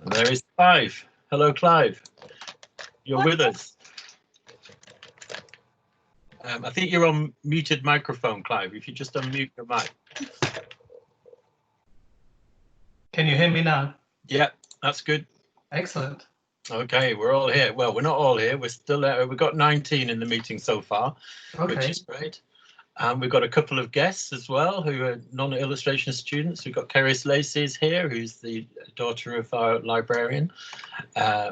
And there is Clive. Hello, Clive. You're with us. I think you're on muted microphone, Clive. If you just unmute your mic. Can you hear me now? Yeah, that's good. Excellent. Okay, we're all here. Well, we're not all here. We're still there. We've got 19 in the meeting so far, which is great. And we've got a couple of guests as well who are non-illustration students. We've got Keris Lacey's here, who's the daughter of our librarian,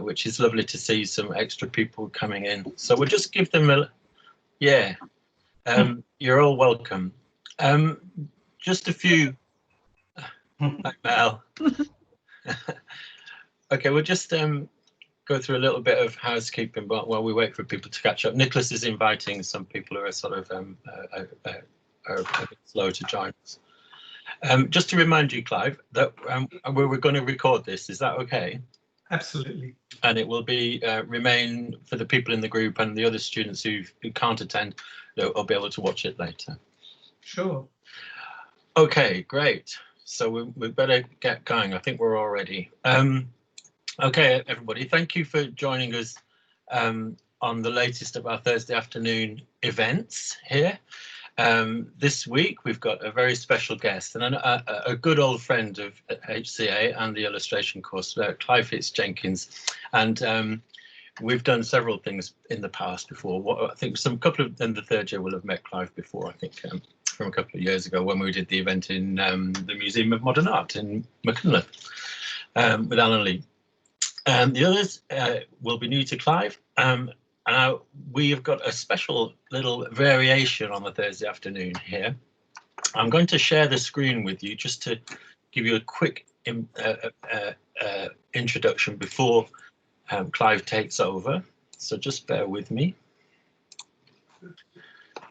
which is lovely to see some extra people coming in. So we'll just give them a, yeah, you're all welcome. Just a few, like Mel. Okay, we'll just go through a little bit of housekeeping while we wait for people to catch up. Nicholas is inviting some people who are sort of are a bit slow to join us. Just to remind you, Clive, that we're going to record this. Is that okay? Absolutely. And it will be remain for the people in the group and the other students who can't attend. They'll be able to watch it later. Sure. Okay, great. So we better get going. I think we're all ready. Okay, everybody, thank you for joining us on the latest of our Thursday afternoon events here. This week, we've got a very special guest and a good old friend of HCA and the illustration course, Clive Hicks Jenkins. And we've done several things in the past before. I think in the third year will have met Clive before, I think, from a couple of years ago when we did the event in the Museum of Modern Art in Machynlleth with Alan Lee. The others will be new to Clive. We have got a special little variation on the Thursday afternoon here. I'm going to share the screen with you just to give you a quick introduction before Clive takes over. So just bear with me.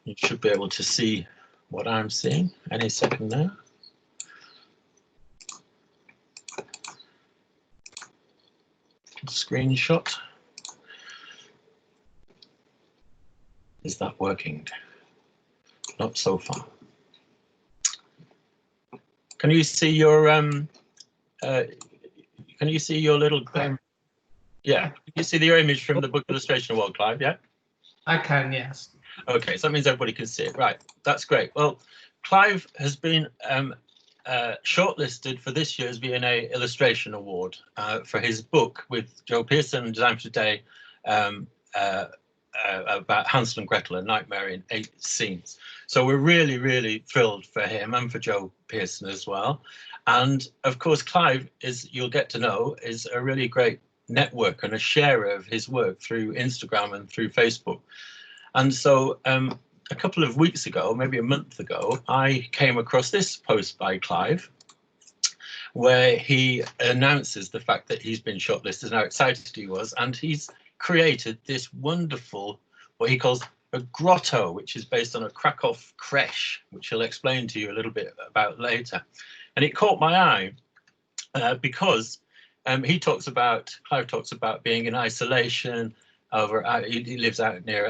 You should be able to see what I'm seeing any second now. Screenshot. Is that working? Not so far. Can you see your little yeah, you see your image from the Book Illustration Award, Clive? Yeah, I can, yes. Okay, so that means everybody can see it. Right, that's great. Well, Clive has been shortlisted for this year's V&A Illustration Award for his book with Joe Pearson and Design for Today about Hansel and Gretel, A Nightmare in 8 Scenes. So we're really, really thrilled for him and for Joe Pearson as well. And of course, Clive, you'll get to know, is a really great network and a sharer of his work through Instagram and through Facebook. And so a couple of weeks ago, maybe a month ago, I came across this post by Clive where he announces the fact that he's been shortlisted, how excited he was, and he's created this wonderful, what he calls a grotto, which is based on a Krakow Creche, which he'll explain to you a little bit about later. And it caught my eye because Clive talks about being in isolation. He lives out near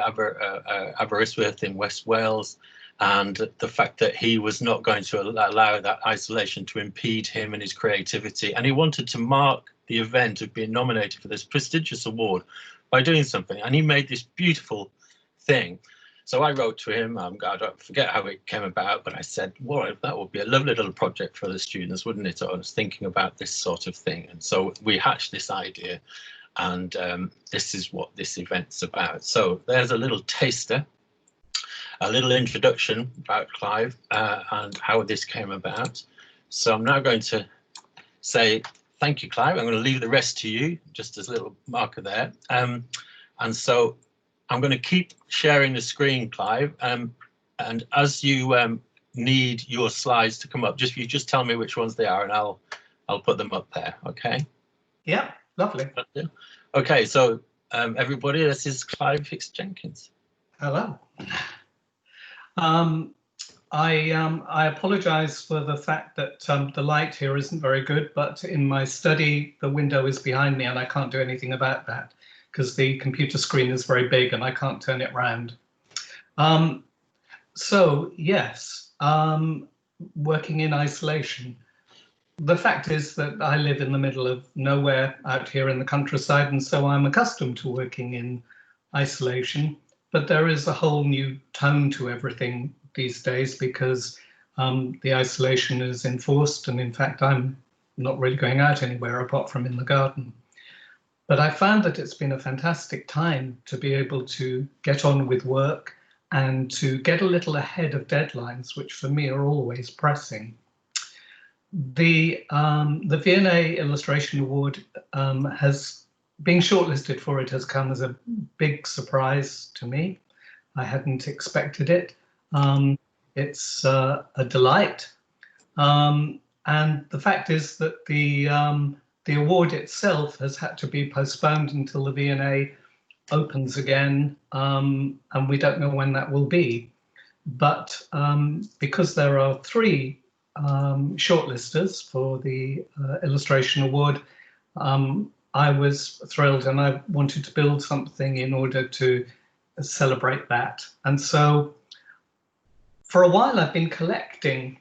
Aberystwyth in West Wales, and the fact that he was not going to allow that isolation to impede him and his creativity. And he wanted to mark the event of being nominated for this prestigious award by doing something. And he made this beautiful thing. So I wrote to him, I don't forget how it came about, but I said, well, that would be a lovely little project for the students, wouldn't it? I was thinking about this sort of thing. And so we hatched this idea. And this is what this event's about. So there's a little taster, a little introduction about Clive and how this came about. So I'm now going to say thank you, Clive. I'm going to leave the rest to you, just as a little marker there. And so I'm going to keep sharing the screen, Clive. And as you need your slides to come up, you just tell me which ones they are, and I'll put them up there. Okay. Yeah. Lovely. Okay, so everybody, this is Clive Hicks Jenkins. Hello. I apologize for the fact that the light here isn't very good, but in my study, the window is behind me and I can't do anything about that because the computer screen is very big and I can't turn it round. So yes, working in isolation. the fact is that I live in the middle of nowhere out here in the countryside, and so I'm accustomed to working in isolation. But there is a whole new tone to everything these days because the isolation is enforced, and in fact, I'm not really going out anywhere apart from in the garden. But I found that it's been a fantastic time to be able to get on with work and to get a little ahead of deadlines, which for me are always pressing. The V&A Illustration Award has being shortlisted for it has come as a big surprise to me. I hadn't expected it. It's a delight. And the fact is that the award itself has had to be postponed until the V&A opens again, and we don't know when that will be. But because there are 3 shortlisters for the Illustration Award, I was thrilled, and I wanted to build something in order to celebrate that. And so for a while I've been collecting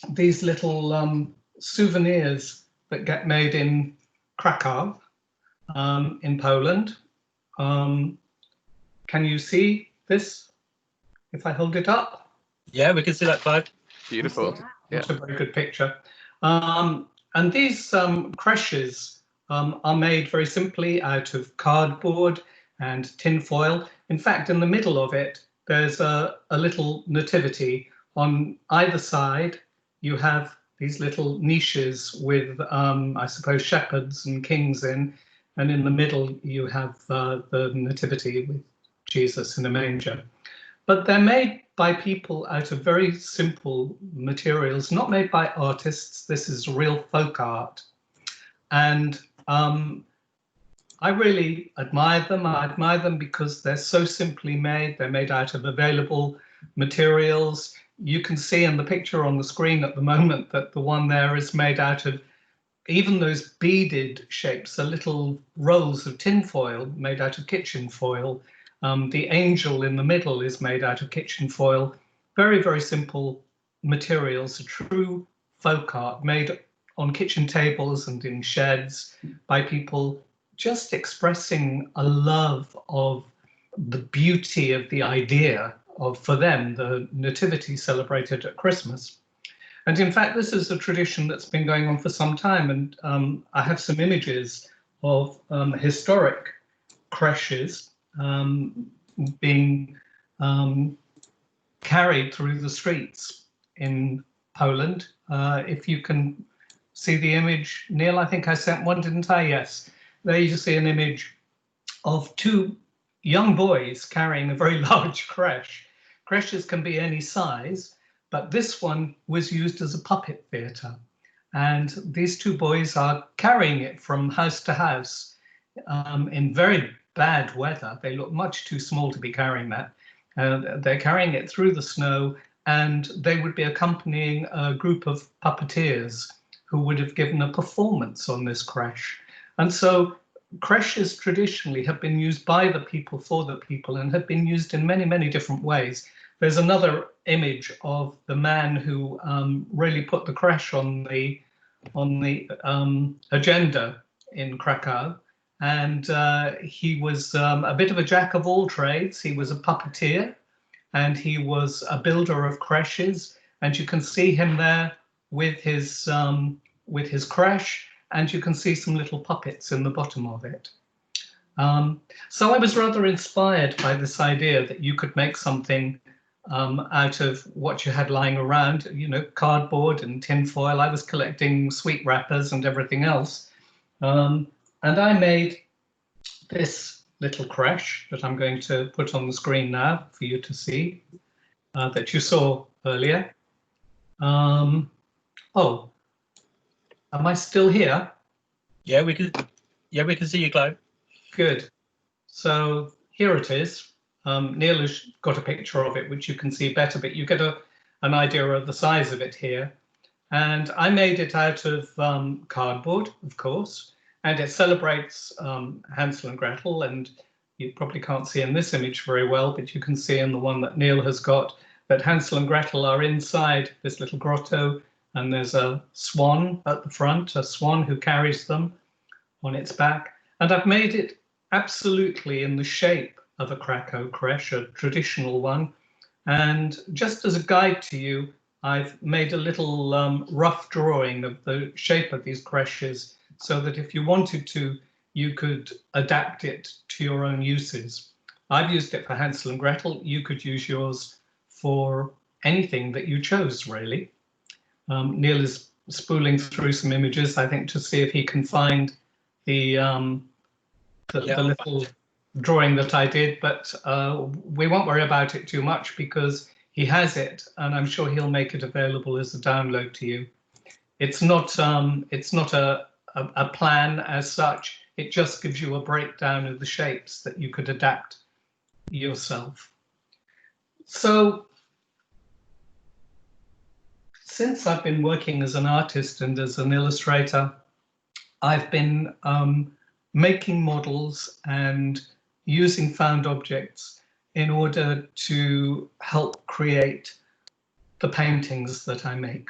these little souvenirs that get made in Krakow in Poland. Can you see this if I hold it up? Yeah, we can see that, Clive. Beautiful. That's a very good picture. And these creches are made very simply out of cardboard and tin foil. In fact, in the middle of it, there's a little nativity. On either side, you have these little niches with, I suppose, shepherds and kings in. And in the middle, you have the nativity with Jesus in a manger. But they're made by people out of very simple materials, not made by artists. This is real folk art. And I really admire them. I admire them because they're so simply made. They're made out of available materials. You can see in the picture on the screen at the moment that the one there is made out of even those beaded shapes, are little rolls of tin foil made out of kitchen foil. The angel in the middle is made out of kitchen foil. Very, very simple materials, a true folk art made on kitchen tables and in sheds by people just expressing a love of the beauty of the idea of, for them, the nativity celebrated at Christmas. And in fact, this is a tradition that's been going on for some time. And I have some images of historic creches being carried through the streets in Poland. If you can see the image, Neil, I think I sent one, didn't I? Yes. There you see an image of 2 young boys carrying a very large creche. Creches can be any size, but this one was used as a puppet theatre. And these 2 boys are carrying it from house to house in very bad weather. They look much too small to be carrying that. They're carrying it through the snow, and they would be accompanying a group of puppeteers who would have given a performance on this creche. And so creches traditionally have been used by the people for the people and have been used in many, many different ways. There's another image of the man who really put the creche on the agenda in Krakow. And he was a bit of a jack of all trades. He was a puppeteer and he was a builder of creches. And you can see him there with his creche, and you can see some little puppets in the bottom of it. So I was rather inspired by this idea that you could make something out of what you had lying around, you know, cardboard and tin foil. I was collecting sweet wrappers and everything else. And I made this little creche that I'm going to put on the screen now for you to see, that you saw earlier. Oh, am I still here? Yeah, we can see you, Clive. Good. So here it is. Neil has got a picture of it, which you can see better, but you get an idea of the size of it here. And I made it out of cardboard, of course, and it celebrates Hansel and Gretel. And you probably can't see in this image very well, but you can see in the one that Neil has got that Hansel and Gretel are inside this little grotto and there's a swan at the front, a swan who carries them on its back. And I've made it absolutely in the shape of a Krakow Creche, a traditional one. And just as a guide to you, I've made a little rough drawing of the shape of these creches so that if you wanted to, you could adapt it to your own uses. I've used it for Hansel and Gretel. You could use yours for anything that you chose, really. Neil is spooling through some images, I think, to see if he can find the little drawing that I did, but we won't worry about it too much because he has it, and I'm sure he'll make it available as a download to you. It's not a plan as such. It just gives you a breakdown of the shapes that you could adapt yourself. So since I've been working as an artist and as an illustrator, I've been making models and using found objects in order to help create the paintings that I make.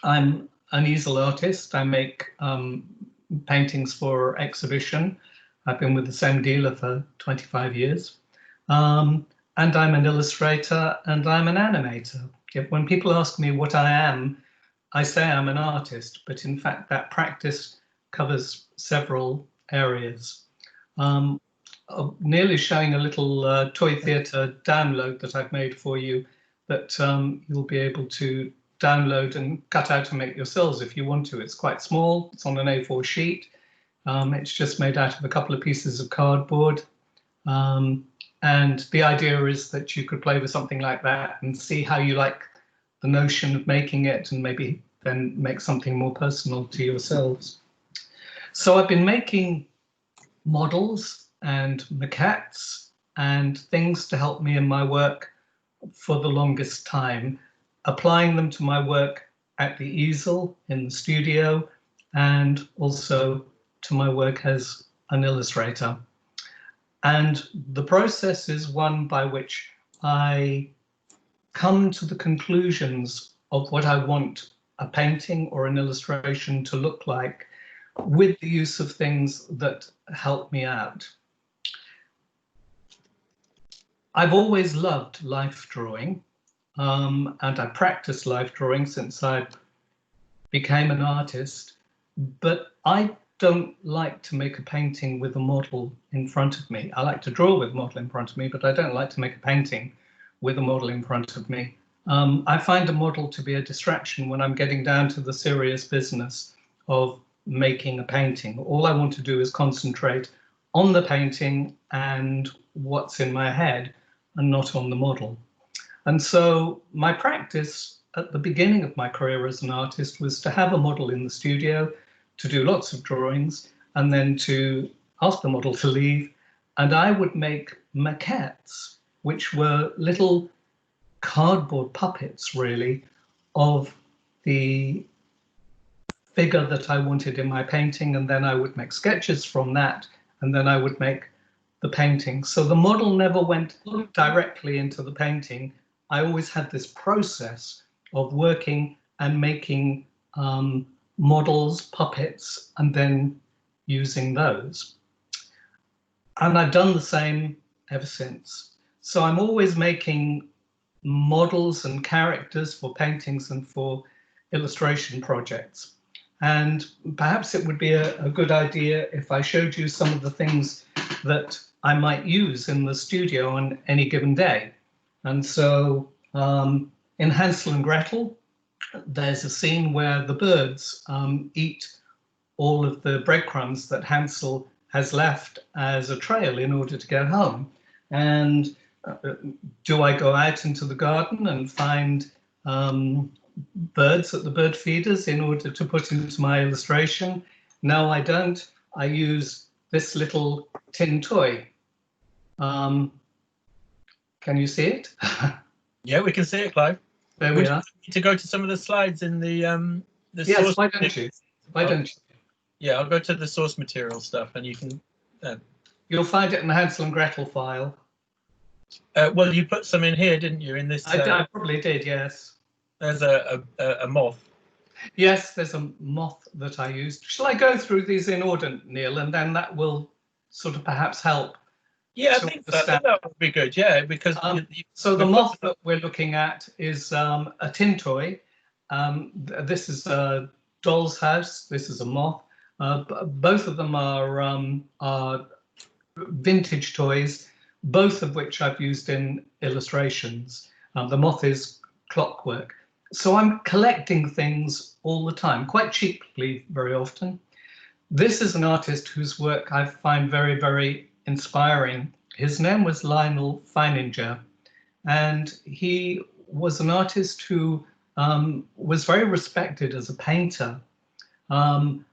I'm an easel artist. I make paintings for exhibition. I've been with the same dealer for 25 years. And I'm an illustrator and I'm an animator. When people ask me what I am, I say I'm an artist, but in fact that practice covers several areas. Neil is showing a little toy theatre download that I've made for you that you'll be able to download and cut out and make yourselves if you want to. It's quite small, it's on an A4 sheet. It's just made out of a couple of pieces of cardboard. And the idea is that you could play with something like that and see how you like the notion of making it and maybe then make something more personal to yourselves. So I've been making models and maquettes and things to help me in my work for the longest time, applying them to my work at the easel in the studio and also to my work as an illustrator. And the process is one by which I come to the conclusions of what I want a painting or an illustration to look like with the use of things that help me out. I've always loved life drawing, and I practiced life drawing since I became an artist, but I don't like to make a painting with a model in front of me. I like to draw with a model in front of me, but I don't like to make a painting with a model in front of me. I find a model to be a distraction when I'm getting down to the serious business of making a painting. All I want to do is concentrate on the painting and what's in my head and not on the model. And so my practice at the beginning of my career as an artist was to have a model in the studio, to do lots of drawings, and then to ask the model to leave. And I would make maquettes, which were little cardboard puppets, really, of the figure that I wanted in my painting. And then I would make sketches from that, and then I would make the painting. So the model never went directly into the painting. I always had this process of working and making models, puppets, and then using those. And I've done the same ever since. So I'm always making models and characters for paintings and for illustration projects. And perhaps it would be a good idea if I showed you some of the things that I might use in the studio on any given day. And so in Hansel and Gretel, there's a scene where the birds eat all of the breadcrumbs that Hansel has left as a trail in order to get home. And do I go out into the garden and find birds at the bird feeders in order to put into my illustration? No, I don't. I use this little tin toy. Can you see it? Yeah, we can see it, Clive. There we are. To go to some of the slides in the yes, source. why don't you? Why don't you? Yeah, I'll go to the source material stuff, and you can. You'll find it in the Hansel and Gretel file. Well, you put some in here, didn't you? In this. I probably did, yes. There's a moth. Yes, there's a moth that I used. Shall I go through these in order, Neil, and then that will sort of perhaps help Yeah, I to think understand? that would be good. Yeah, because So the we've got moth that we're looking at is a tin toy. This is a doll's house. This is a moth. Both of them are vintage toys, both of which I've used in illustrations. The moth is clockwork. So I'm collecting things all the time, quite cheaply very often. This is an artist whose work I find very, very inspiring. His name was Lionel Feininger, and he was an artist who was very respected as a painter, um,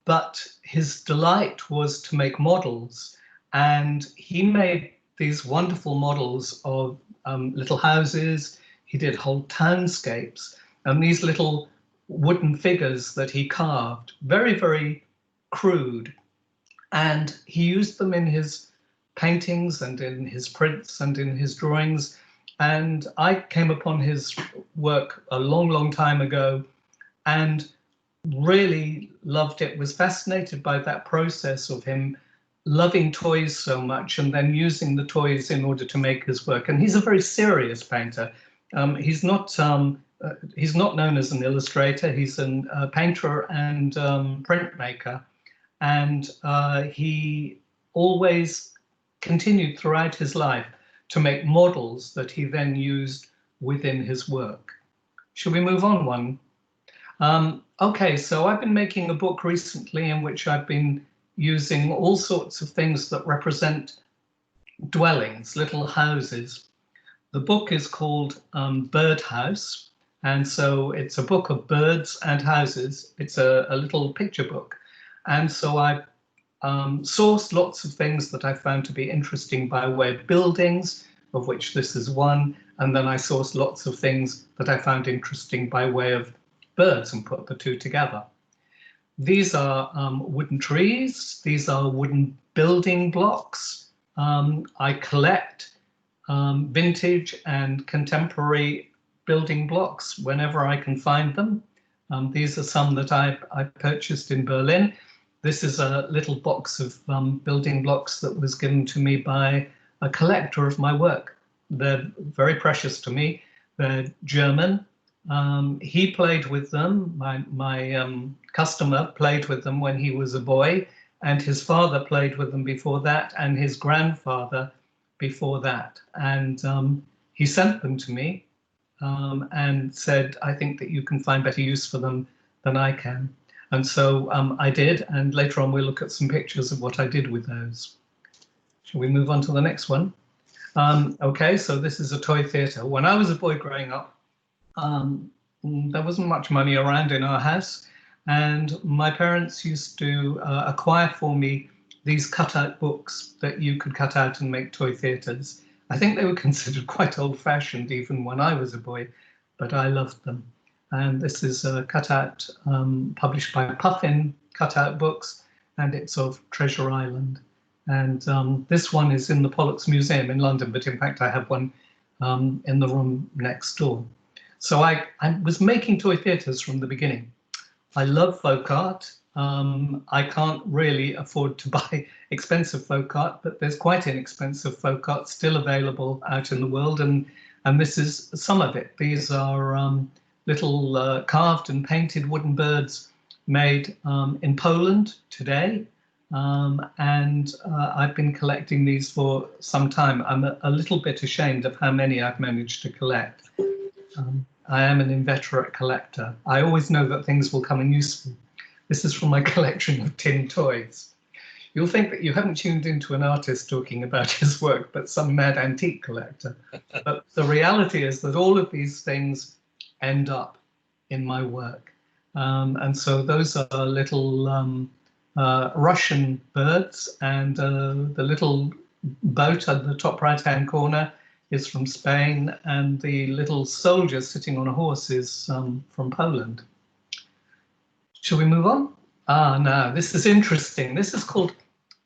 but his delight was to make models, and he made these wonderful models of little houses. He did whole townscapes, and these little wooden figures that he carved, very, very crude, and he used them in his paintings and in his prints and in his drawings. And I came upon his work a long, long time ago and really loved it, was fascinated by that process of him loving toys so much and then using the toys in order to make his work. And he's a very serious painter. He's not known as an illustrator. He's a painter and printmaker. And he always continued throughout his life to make models that he then used within his work. Should we move on one? Okay, so I've been making a book recently in which I've been using all sorts of things that represent dwellings, little houses. The book is called Bird House, and so it's a book of birds and houses. It's a little picture book. And so I've sourced lots of things that I found to be interesting by way of buildings, of which this is one. And then I sourced lots of things that I found interesting by way of birds and put the two together. These are wooden trees. These are wooden building blocks. I collect vintage and contemporary building blocks whenever I can find them. These are some that I purchased in Berlin. This is a little box of building blocks that was given to me by a collector of my work. They're very precious to me. They're German. He played with them. My customer played with them when he was a boy, and his father played with them before that, and his grandfather before that. And he sent them to me and said, I think that you can find better use for them than I can. And so I did, and later on we'll look at some pictures of what I did with those. Shall we move on to the next one? Okay, so this is a toy theatre. When I was a boy growing up, there wasn't much money around in our house, and my parents used to acquire for me these cut-out books that you could cut out and make toy theatres. I think they were considered quite old-fashioned even when I was a boy, but I loved them. And this is a cutout published by Puffin Cutout Books, and it's of Treasure Island. And this one is in the Pollux Museum in London, but in fact I have one in the room next door. So I was making toy theatres from the beginning. I love folk art. I can't really afford to buy expensive folk art, but there's quite inexpensive folk art still available out in the world, and this is some of it. These are little carved and painted wooden birds made in Poland today, and I've been collecting these for some time. I'm a little bit ashamed of how many I've managed to collect. I am an inveterate collector. I always know that things will come in useful. This is from my collection of tin toys. You'll think that you haven't tuned into an artist talking about his work, but some mad antique collector. But the reality is that all of these things end up in my work. And so those are little Russian birds, and the little boat at the top right-hand corner is from Spain, and the little soldier sitting on a horse is from Poland. Shall we move on? Now this is interesting. This is called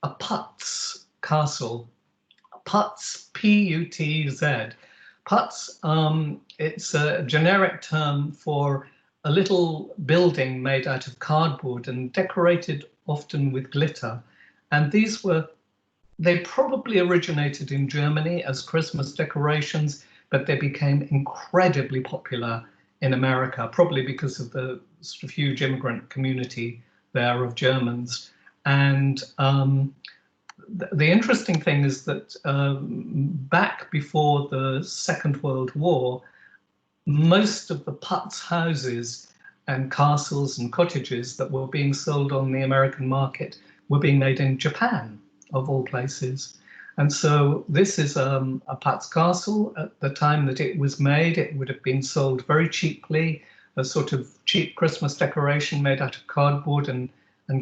a Putz castle. Putz, P-U-T-Z. Putz, it's a generic term for a little building made out of cardboard and decorated often with glitter. And they probably originated in Germany as Christmas decorations, but they became incredibly popular in America, probably because of the sort of huge immigrant community there of Germans. And the interesting thing is that back before the Second World War, most of the putz houses and castles and cottages that were being sold on the American market were being made in Japan, of all places. And so this is a putz castle. At the time that it was made, it would have been sold very cheaply, a sort of cheap Christmas decoration made out of cardboard and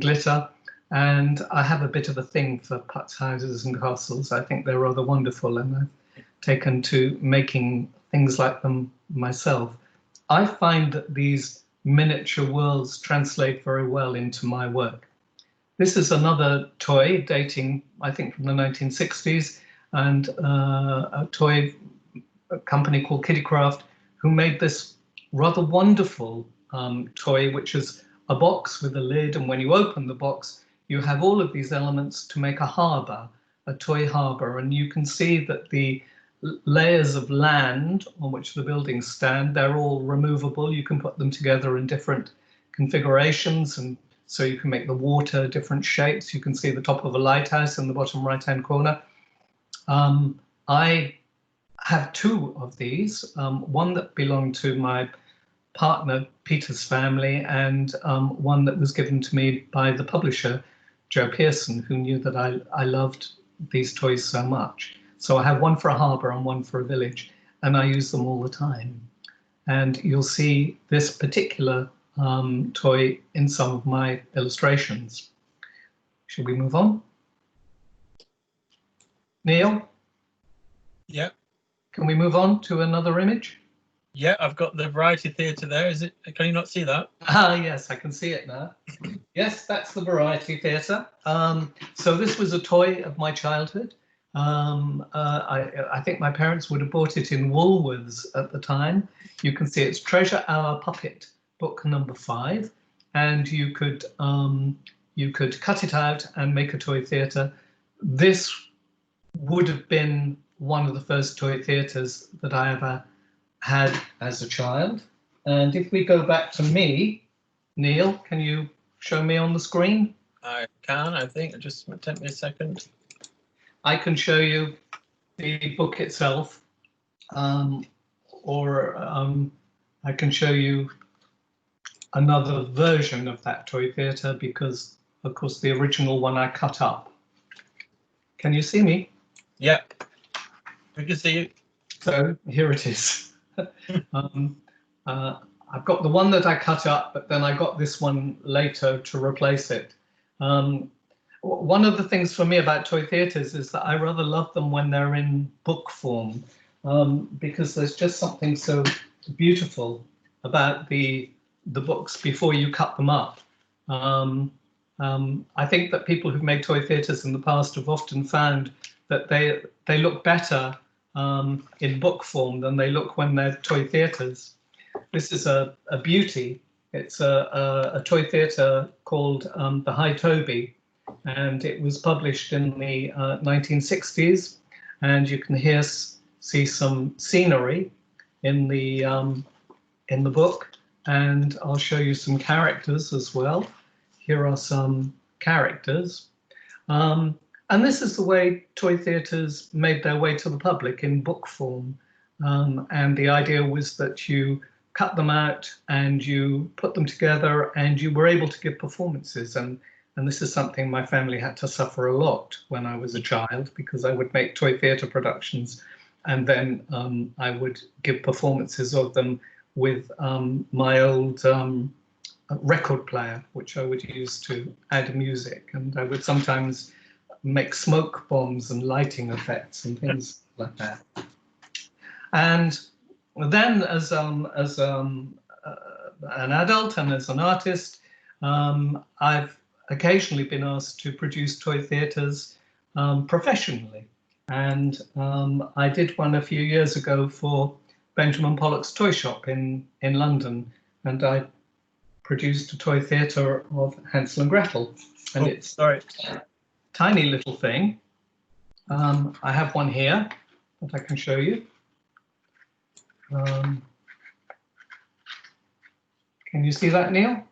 glitter. And I have a bit of a thing for putz houses and castles. I think they're rather wonderful, and I've taken to making things like them myself. I find that these miniature worlds translate very well into my work. This is another toy dating, I think, from the 1960s, and a company called Kittycraft, who made this rather wonderful toy, which is a box with a lid, and when you open the box, you have all of these elements to make a harbour, a toy harbour, and you can see that the layers of land on which the buildings stand, they're all removable. You can put them together in different configurations, and so you can make the water different shapes. You can see the top of a lighthouse in the bottom right-hand corner. I have two of these, one that belonged to my partner Peter's family, and one that was given to me by the publisher Joe Pearson, who knew that I loved these toys so much. So I have one for a harbour and one for a village, and I use them all the time. And you'll see this particular toy in some of my illustrations. Should we move on? Neil? Yeah. Can we move on to another image? Yeah, I've got the Variety Theatre there. Is it? Can you not see that? Ah, yes, I can see it now. Yes, that's the Variety Theatre. So this was a toy of my childhood. I think my parents would have bought it in Woolworths at the time. You can see it's Treasure Hour Puppet, book number 5, and you could cut it out and make a toy theatre. This would have been one of the first toy theatres that I ever had as a child. And if we go back to me, Neil, can you show me on the screen? I can, I think. Just take me a second. I can show you the book itself, or I can show you another version of that toy theatre, because of course the original one I cut up. Can you see me? Yeah, we can see you. So here it is. I've got the one that I cut up, but then I got this one later to replace it. One of the things for me about toy theatres is that I rather love them when they're in book form, because there's just something so beautiful about the books before you cut them up. I think that people who've made toy theatres in the past have often found that they look better in book form than they look when they're toy theatres. This is a beauty. It's a toy theatre called the High Toby, and it was published in the 1960s. And you can see some scenery in the book, and I'll show you some characters as well. Here are some characters. And this is the way toy theatres made their way to the public, in book form. And the idea was that you cut them out and you put them together and you were able to give performances. And this is something my family had to suffer a lot when I was a child, because I would make toy theatre productions and then I would give performances of them with my old record player, which I would use to add music. And I would sometimes make smoke bombs and lighting effects and things like that. And then as an adult and as an artist, I've occasionally been asked to produce toy theatres professionally. And I did one a few years ago for Benjamin Pollock's Toy Shop in London. and I produced a toy theatre of Hansel and Gretel. And it's a tiny little thing. I have one here that I can show you. Can you see that, Neil?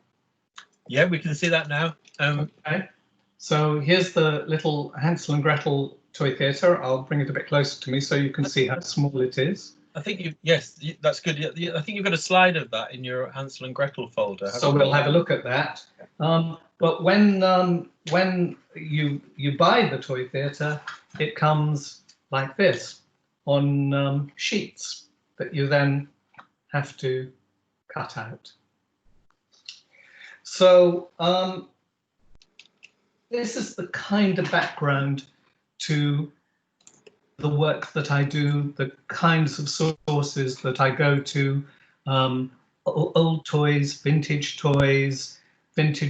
Yeah, we can see that now. Okay. So here's the little Hansel and Gretel toy theatre. I'll bring it a bit closer to me so you can see how small it is. I think yes, that's good. I think you've got a slide of that in your Hansel and Gretel folder. So we'll have a look at that. But when you buy the toy theatre, it comes like this on sheets that you then have to cut out. So this is the kind of background to the work that I do, the kinds of sources that I go to, old toys, vintage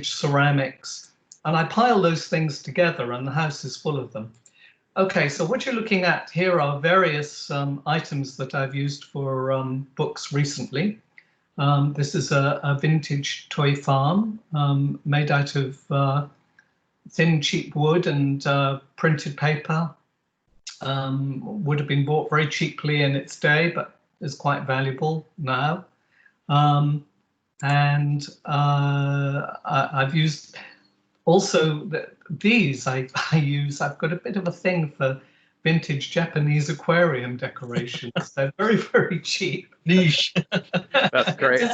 ceramics, and I pile those things together and the house is full of them. Okay, so what you're looking at here are various items that I've used for books recently. This is a vintage toy farm made out of thin, cheap wood and printed paper. Would have been bought very cheaply in its day, but is quite valuable now. I've used also these. I've got a bit of a thing for vintage Japanese aquarium decorations. They're very, very cheap. Niche. That's great.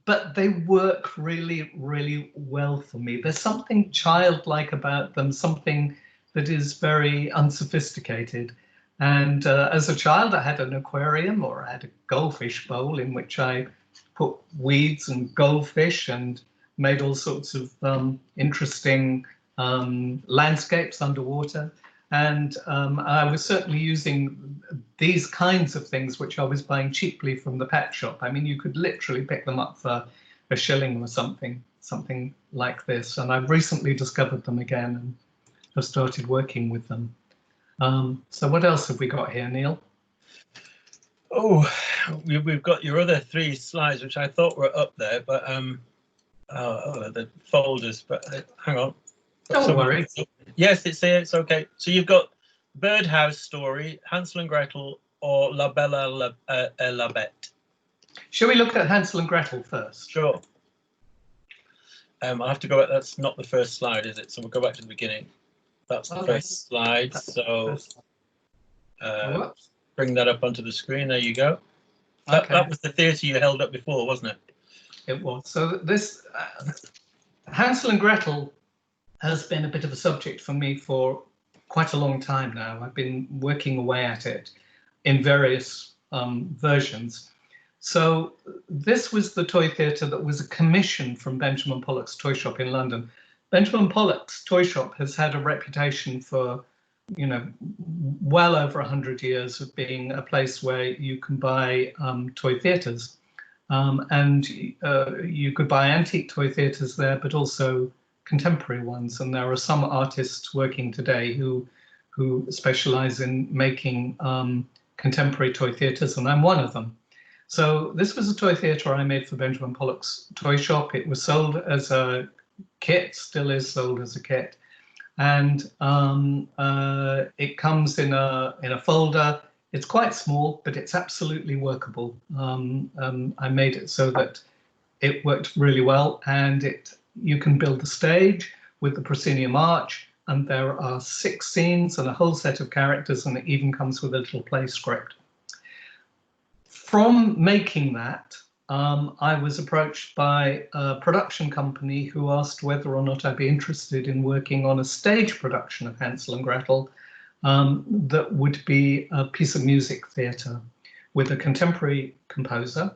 But they work really, really well for me. There's something childlike about them, something that is very unsophisticated. And as a child, I had an aquarium, or I had a goldfish bowl in which I put weeds and goldfish and made all sorts of interesting landscapes underwater. And I was certainly using these kinds of things, which I was buying cheaply from the pet shop. I mean, you could literally pick them up for a shilling or something like this. And I've recently discovered them again and have started working with them. So what else have we got here, Neil? Oh, we've got your other 3 slides, which I thought were up there, but the folders. But hang on. Don't worry. Yes, it's okay. So you've got Birdhouse Story, Hansel and Gretel, or La Belle et la Bête. Shall we look at Hansel and Gretel first? Sure. I'll have to go back. That's not the first slide, is it? So we'll go back to the beginning. That's the first slide. So bring that up onto the screen. There you go. That was the theatre you held up before, wasn't it? It was. So this Hansel and Gretel has been a bit of a subject for me for quite a long time now. I've been working away at it in various versions. So this was the toy theatre that was a commission from Benjamin Pollock's toy shop in London. Benjamin Pollock's toy shop has had a reputation for, you know, well over 100 years of being a place where you can buy toy theatres. And you could buy antique toy theatres there, but also contemporary ones. And there are some artists working today who specialize in making contemporary toy theatres, and I'm one of them. So this was a toy theatre I made for Benjamin Pollock's toy shop. It was sold as a kit, still is sold as a kit, and it comes in a folder. It's quite small, but it's absolutely workable. I made it so that it worked really well, and you can build the stage with the proscenium arch, and there are 6 scenes and a whole set of characters, and it even comes with a little play script. From making that, I was approached by a production company who asked whether or not I'd be interested in working on a stage production of Hansel and Gretel that would be a piece of music theatre with a contemporary composer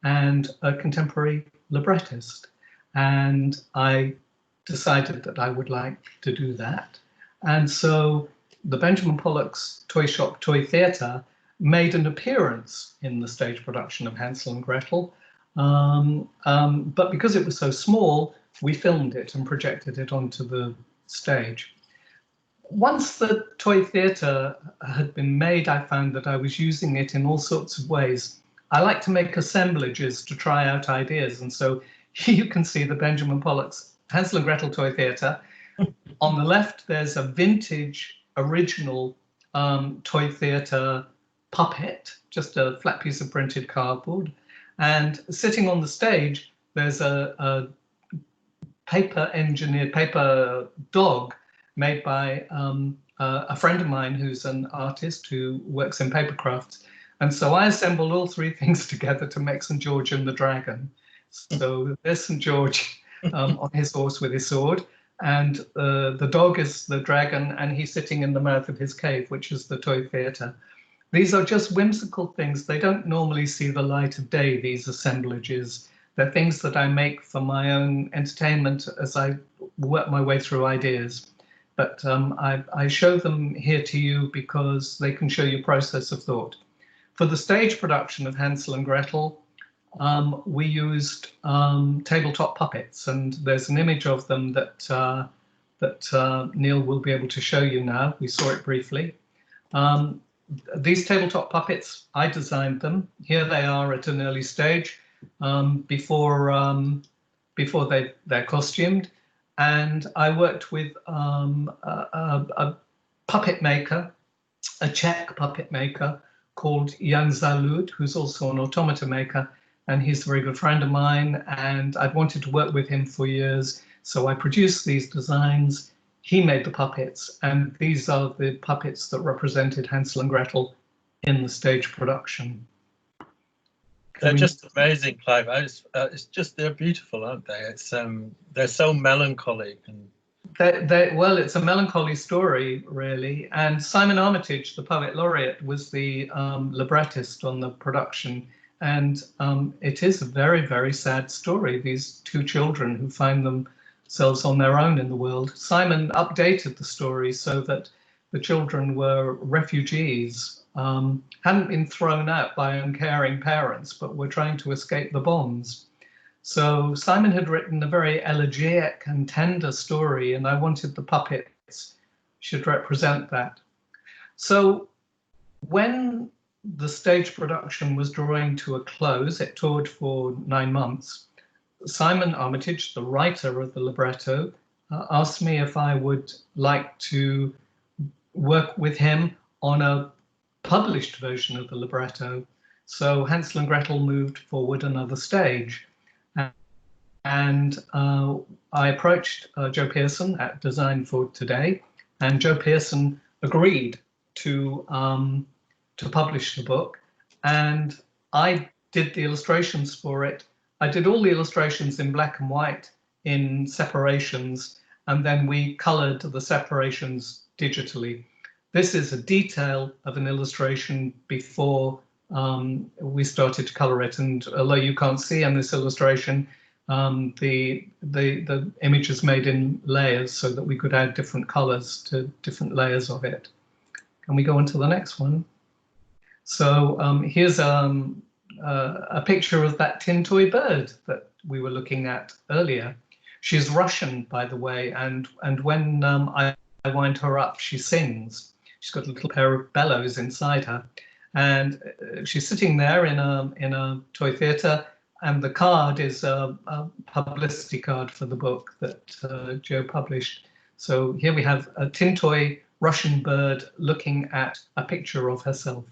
and a contemporary librettist. And I decided that I would like to do that. And so the Benjamin Pollock's Toy Shop Toy Theatre made an appearance in the stage production of Hansel and Gretel. But because it was so small, we filmed it and projected it onto the stage. Once the toy theatre had been made, I found that I was using it in all sorts of ways. I like to make assemblages to try out ideas. And so here you can see the Benjamin Pollock's Hansel and Gretel Toy Theatre. On the left, there's a vintage original toy theatre puppet, just a flat piece of printed cardboard. And sitting on the stage, there's a paper dog made by a friend of mine who's an artist who works in paper crafts. And so I assembled all three things together to make St. George and the Dragon. So there's St. George on his horse with his sword, and the dog is the dragon, and he's sitting in the mouth of his cave, which is the toy theatre. These are just whimsical things. They don't normally see the light of day, these assemblages. They're things that I make for my own entertainment as I work my way through ideas. But I show them here to you because they can show you process of thought. For the stage production of Hansel and Gretel, we used tabletop puppets, and there's an image of them that Neil will be able to show you now. We saw it briefly. These tabletop puppets, I designed them. Here they are at an early stage before they're costumed. And I worked with a puppet maker, a Czech puppet maker called Jan Zalud, who's also an automata maker. And he's a very good friend of mine. And I'd wanted to work with him for years. So I produced these designs. He made the puppets. And these are the puppets that represented Hansel and Gretel in the stage production. They're just amazing, Clive. It's just, they're beautiful, aren't they? It's they're so melancholic, and well, it's a melancholy story, really. And Simon Armitage, the poet laureate, was the librettist on the production. And it is a very, very sad story. These two children who find themselves on their own in the world. Simon updated the story so that the children were refugees, hadn't been thrown out by uncaring parents, but were trying to escape the bombs. So Simon had written a very elegiac and tender story, and I wanted the puppets should represent that. So when the stage production was drawing to a close, it toured for 9 months, Simon Armitage, the writer of the libretto, asked me if I would like to work with him on a published version of the libretto. So Hansel and Gretel moved forward another stage. And I approached Joe Pearson at Design for Today, and Joe Pearson agreed to publish the book. And I did the illustrations for it. I did all the illustrations in black and white in separations, and then we colored the separations digitally. This is a detail of an illustration before we started to color it. And although you can't see in this illustration, the image is made in layers so that we could add different colors to different layers of it. Can we go on to the next one? So here's a picture of that tin toy bird that we were looking at earlier. She's Russian, by the way, and when I wind her up, she sings. She's got a little pair of bellows inside her, and she's sitting there in a toy theatre. And the card is a publicity card for the book that Joe published. So here we have a tin toy Russian bird looking at a picture of herself.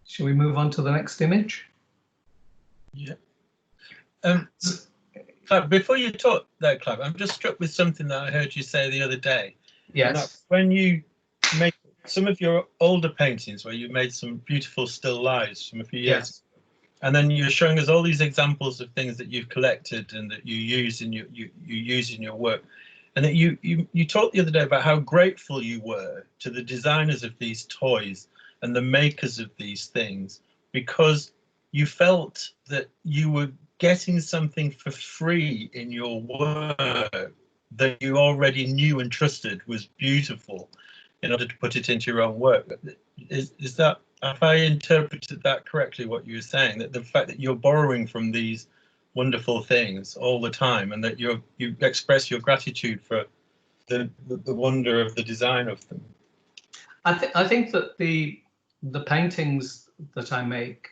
Shall we move on to the next image? Yeah. Clive, before you talk there, Clive, I'm just struck with something that I heard you say the other day. Yes. When you make some of your older paintings, where you made some beautiful still lives from a few years ago, and then you're showing us all these examples of things that you've collected and that you use in your work, and that you talked the other day about how grateful you were to the designers of these toys and the makers of these things, because you felt that you were getting something for free in your work that you already knew and trusted was beautiful in order to put it into your own work. Is that, have I interpreted that correctly, what you were saying, that the fact that you're borrowing from these wonderful things all the time, and that you express your gratitude for the wonder of the design of them. I think that the paintings that I make,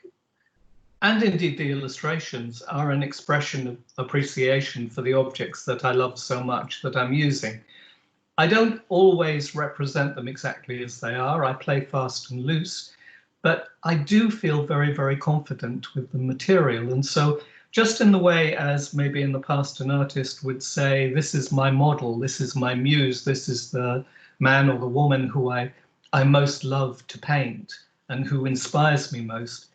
and indeed the illustrations, are an expression of appreciation for the objects that I love so much that I'm using. I don't always represent them exactly as they are. I play fast and loose, but I do feel very, very confident with the material. And so just in the way as maybe in the past an artist would say, this is my model, this is my muse, this is the man or the woman who I most love to paint and who inspires me most.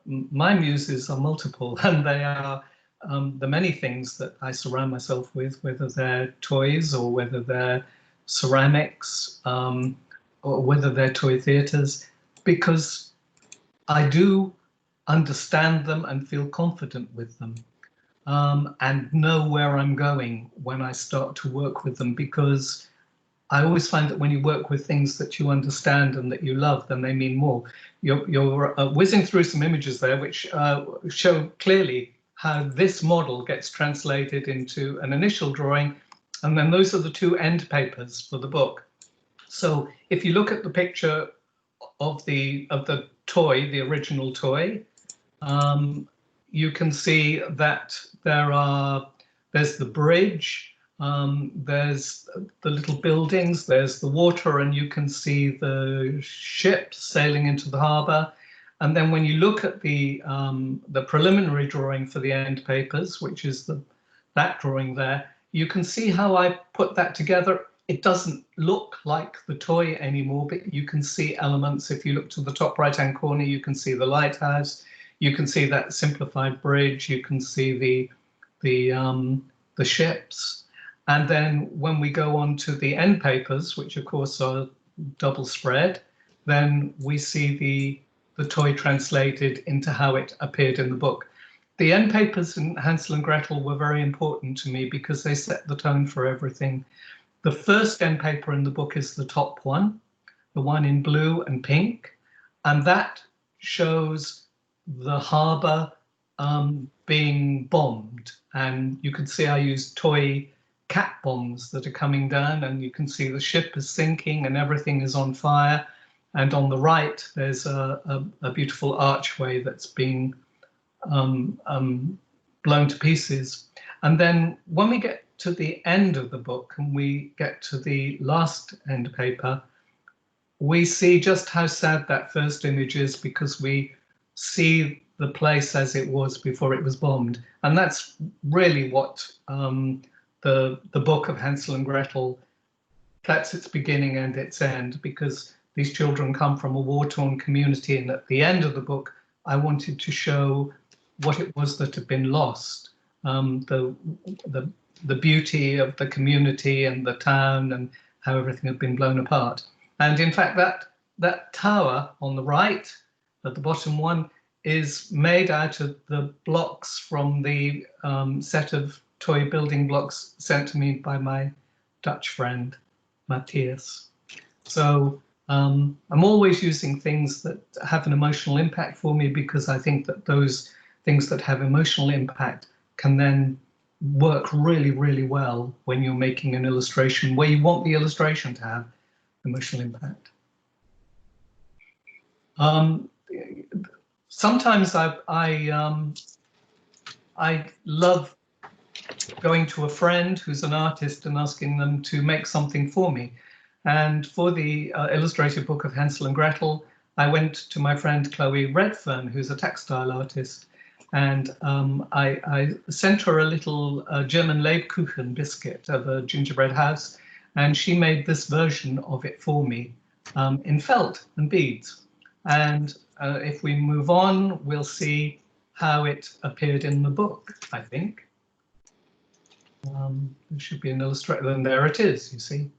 My muses are multiple, and they are the many things that I surround myself with, whether they're toys or whether they're ceramics, or whether they're toy theatres, because I do understand them and feel confident with them, and know where I'm going when I start to work with them, because I always find that when you work with things that you understand and that you love, then they mean more. You're whizzing through some images there which show clearly how this model gets translated into an initial drawing, and then those are the two end papers for the book. So if you look at the picture of the toy, the original toy, you can see that there's the bridge, there's the little buildings, there's the water, and you can see the ship sailing into the harbour. And then when you look at the preliminary drawing for the end papers, which is that drawing there, you can see how I put that together. It doesn't look like the toy anymore, but you can see elements. If you look to the top right-hand corner, you can see the lighthouse, you can see that simplified bridge, you can see the ships. And then when we go on to the end papers, which of course are double spread, then we see the toy translated into how it appeared in the book. The end papers in Hansel and Gretel were very important to me because they set the tone for everything. The first end paper in the book is the top one, the one in blue and pink, and that shows the harbour being bombed. And you can see I used toy cat bombs that are coming down, and you can see the ship is sinking and everything is on fire. And on the right, there's a beautiful archway that's being blown to pieces. And then when we get to the end of the book and we get to the last end paper, we see just how sad that first image is, because we see the place as it was before it was bombed. And that's really what the book of Hansel and Gretel, that's its beginning and its end, because these children come from a war-torn community, and at the end of the book, I wanted to show what it was that had been lost, the beauty of the community and the town, and how everything had been blown apart. And in fact, that tower on the right, at the bottom one, is made out of the blocks from the set of toy building blocks sent to me by my Dutch friend, Matthias. So I'm always using things that have an emotional impact for me, because I think that those things that have emotional impact can then work really, really well when you're making an illustration where you want the illustration to have emotional impact. Sometimes I love going to a friend who's an artist and asking them to make something for me. And for the illustrated book of Hansel and Gretel, I went to my friend Chloe Redfern, who's a textile artist, and I sent her a little German Lebkuchen biscuit of a gingerbread house, and she made this version of it for me in felt and beads. And if we move on, we'll see how it appeared in the book, I think. There should be an illustration, and there it is, you see.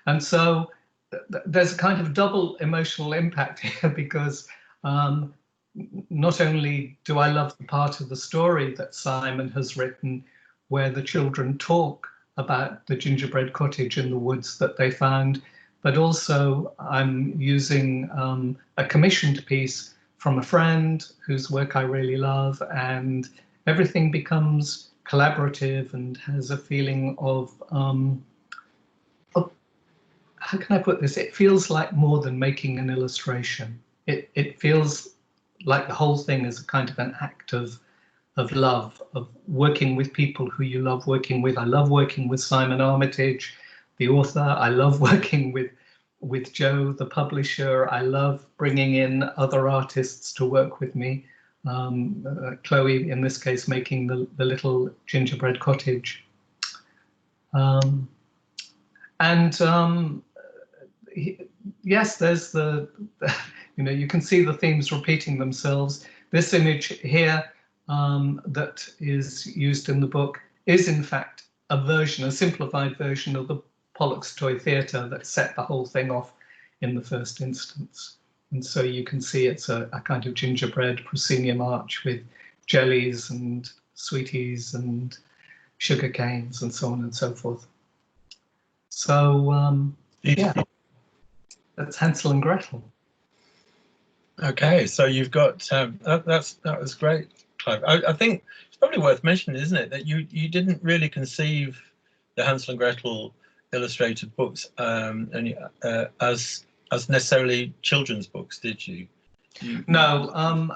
And so there's a kind of double emotional impact here, because not only do I love the part of the story that Simon has written where the children talk about the gingerbread cottage in the woods that they found, but also I'm using a commissioned piece from a friend whose work I really love, and everything becomes collaborative and has a feeling of how can I put this? It feels like more than making an illustration. It feels like the whole thing is a kind of an act of love, of working with people who you love working with. I love working with Simon Armitage, the author. I love working with Joe, the publisher. I love bringing in other artists to work with me. Chloe, in this case, making the little gingerbread cottage. Yes, there's you can see the themes repeating themselves. This image here that is used in the book is in fact a simplified version of the Pollock's Toy Theatre that set the whole thing off in the first instance. And so you can see it's a kind of gingerbread proscenium arch with jellies and sweeties and sugar canes and so on and so forth. So yeah, that's Hansel and Gretel. Okay, so you've got that was great, Clive. I think it's probably worth mentioning, isn't it, that you didn't really conceive the Hansel and Gretel illustrated books as necessarily children's books, did you? No, I'm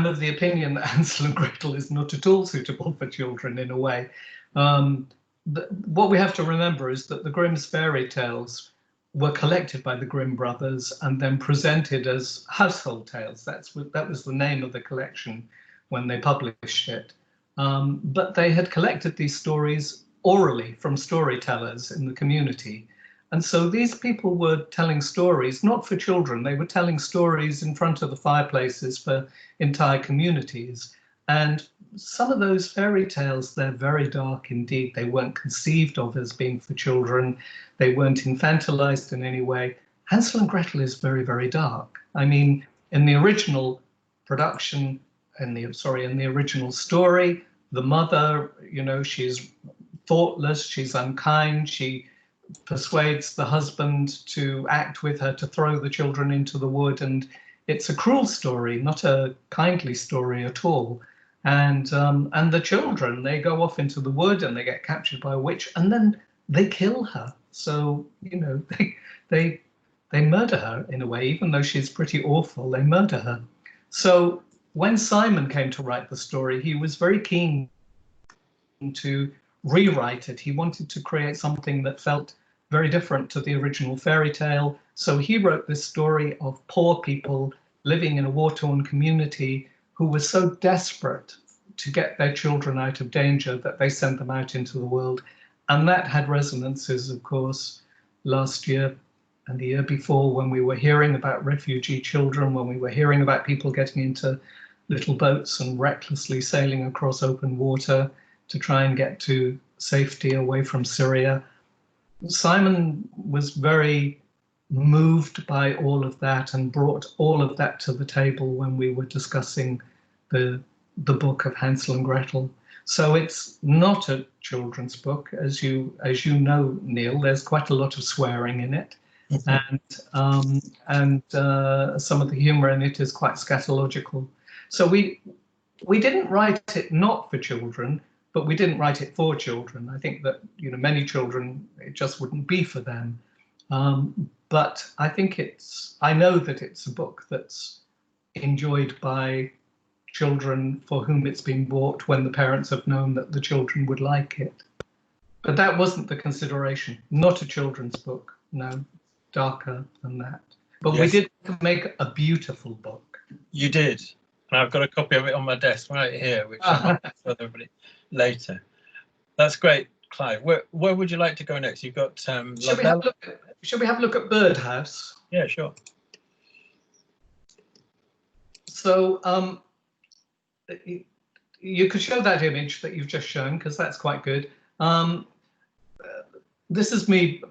of the opinion that Hansel and Gretel is not at all suitable for children in a way. What we have to remember is that the Grimm's fairy tales were collected by the Grimm brothers and then presented as household tales. That was the name of the collection when they published it. But they had collected these stories orally from storytellers in the community. And so these people were telling stories, not for children, they were telling stories in front of the fireplaces for entire communities. And some of those fairy tales, they're very dark indeed. They weren't conceived of as being for children. They weren't infantilized in any way. Hansel and Gretel is very, very dark. I mean, in the original production, in the original story, the mother, she's thoughtless, she's unkind, she persuades the husband to act with her to throw the children into the wood, and it's a cruel story, not a kindly story at all. And the children, they go off into the wood and they get captured by a witch, and then they kill her. So they murder her in a way, even though she's pretty awful. They murder her. So when Simon came to write the story, he was very keen to rewrite it. He wanted to create something that felt very different to the original fairy tale. So he wrote this story of poor people living in a war-torn community who were so desperate to get their children out of danger that they sent them out into the world. And that had resonances, of course, last year and the year before, when we were hearing about refugee children, when we were hearing about people getting into little boats and recklessly sailing across open water to try and get to safety away from Syria. Simon was very moved by all of that and brought all of that to the table when we were discussing the book of Hansel and Gretel. So it's not a children's book, as you know, Neil. There's quite a lot of swearing in it, and some of the humour in it is quite scatological. So we didn't write it not for children, but we didn't write it for children. I think that many children, it just wouldn't be for them. But I know that it's a book that's enjoyed by children for whom it's been bought when the parents have known that the children would like it. But that wasn't the consideration. Not a children's book, no, darker than that. But yes, we did make a beautiful book. You did. And I've got a copy of it on my desk right here, which I'll show everybody later. That's great, Clive. Where would you like to go next? You've got Should we have a look at Birdhouse? Yeah, sure. So you could show that image that you've just shown, because that's quite good. This is me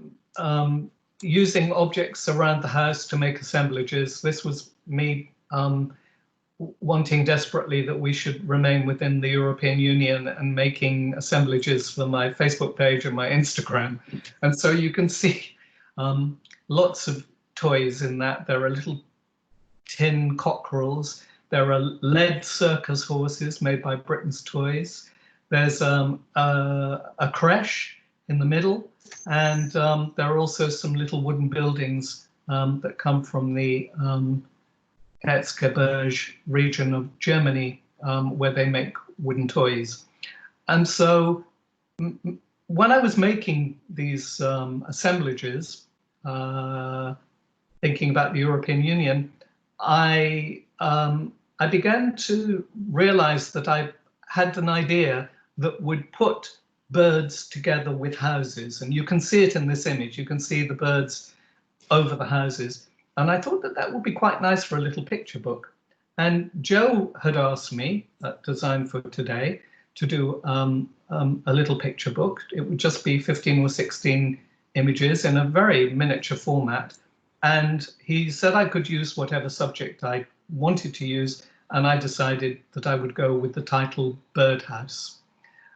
using objects around the house to make assemblages. This was me wanting desperately that we should remain within the European Union and making assemblages for my Facebook page and my Instagram. And so you can see lots of toys in that. There are little tin cockerels. There are lead circus horses made by Britain's Toys. There's a creche in the middle. And there are also some little wooden buildings that come from the Erzgebirge region of Germany, where they make wooden toys. And so when I was making these assemblages, thinking about the European Union, I began to realize that I had an idea that would put birds together with houses. And you can see it in this image. You can see the birds over the houses. And I thought that that would be quite nice for a little picture book. And Joe had asked me at Design for Today to do a little picture book. It would just be 15 or 16 images in a very miniature format. And he said I could use whatever subject I wanted to use. And I decided that I would go with the title Birdhouse.